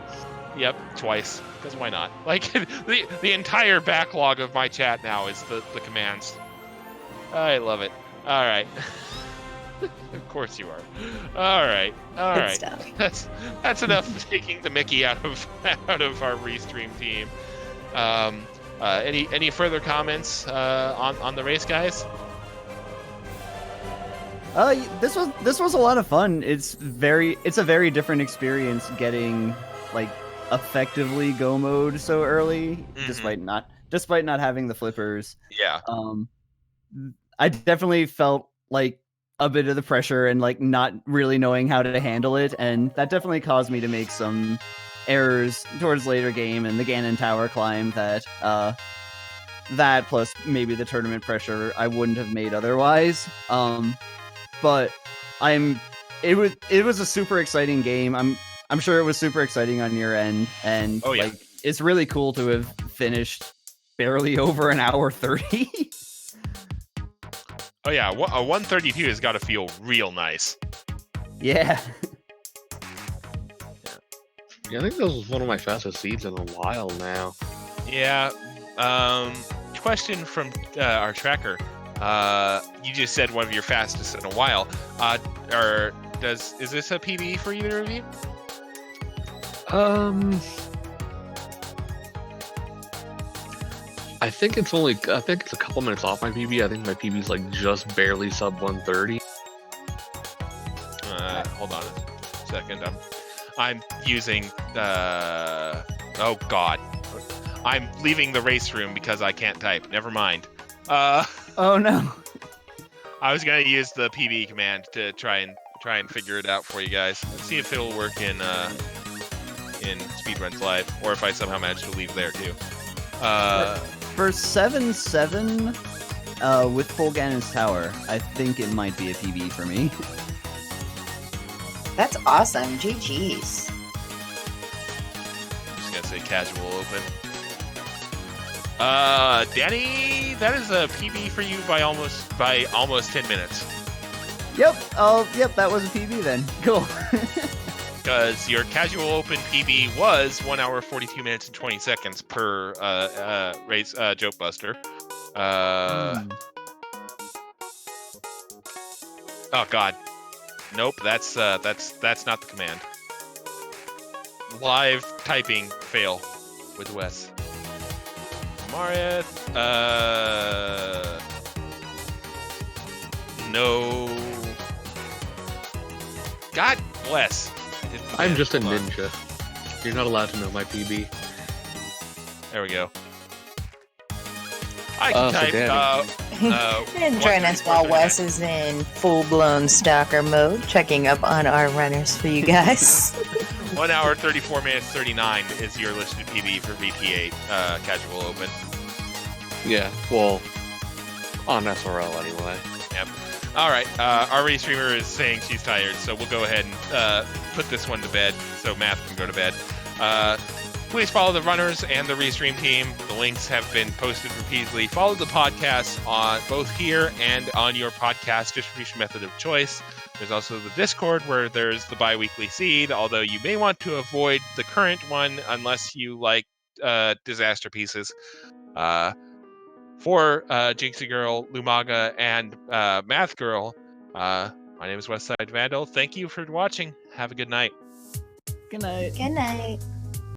Yep, twice. Because why not? Like, the entire backlog of my chat now is the commands. I love it. All right. Of course you are. All right. Good stuff. That's enough taking the Mickey out of our restream team. Any further comments on the race, guys? This was a lot of fun. It's a very different experience getting like effectively go mode so early, despite not having the flippers. Yeah. I definitely felt like a bit of the pressure and like not really knowing how to handle it, and that definitely caused me to make some errors towards later game and the Ganon Tower climb that plus maybe the tournament pressure I wouldn't have made otherwise. But it was a super exciting game. I'm sure it was super exciting on your end, and like it's really cool to have finished barely over an hour 30. Oh yeah, a 132 has got to feel real nice. Yeah. Yeah, I think this was one of my fastest seeds in a while now. Yeah. Question from our tracker. You just said one of your fastest in a while. Is this a PB for either of you? I think it's a couple minutes off my PB. I think my PB's like just barely sub 130. Hold on a second. I'm using oh god. I'm leaving the race room because I can't type. Never mind. Oh no. I was gonna use the PB command to try and figure it out for you guys. Let's see if it'll work in Speedruns Live, or if I somehow manage to leave there too. For 7-7 with full Ganon's Tower, I think it might be a PB for me. That's awesome. GG's. Just gonna say casual open. Danny, that is a PB for you by almost 10 minutes. Yep. Oh, yep. That was a PB then. Cool. Because your casual open PB was 1 hour 42 minutes and 20 seconds per race joke buster. Oh god, nope. That's not the command. Live typing fail with Wes. Amarith, no. God bless. I'm just a ninja. You're not allowed to know my PB. There we go. I can type. And join us while Wes is in full-blown stalker mode, checking up on our runners for you guys. 1 hour 34 minutes 39 is your listed PB for VT8 casual open. Yeah, well, on SRL anyway. Yep. All right. Our restreamer is saying she's tired, so we'll go ahead and put this one to bed so Math can go to bed. Please follow the runners and the restream team. The links have been posted repeatedly. Follow the podcast on both here and on your podcast distribution method of choice. There's also the Discord where there's the bi-weekly seed, although you may want to avoid the current one unless you like disaster pieces. For Jinxie Girl, Lumaga, and Math Girl, my name is Westside Vandal. Thank you for watching. Have a good night. Good night. Good night.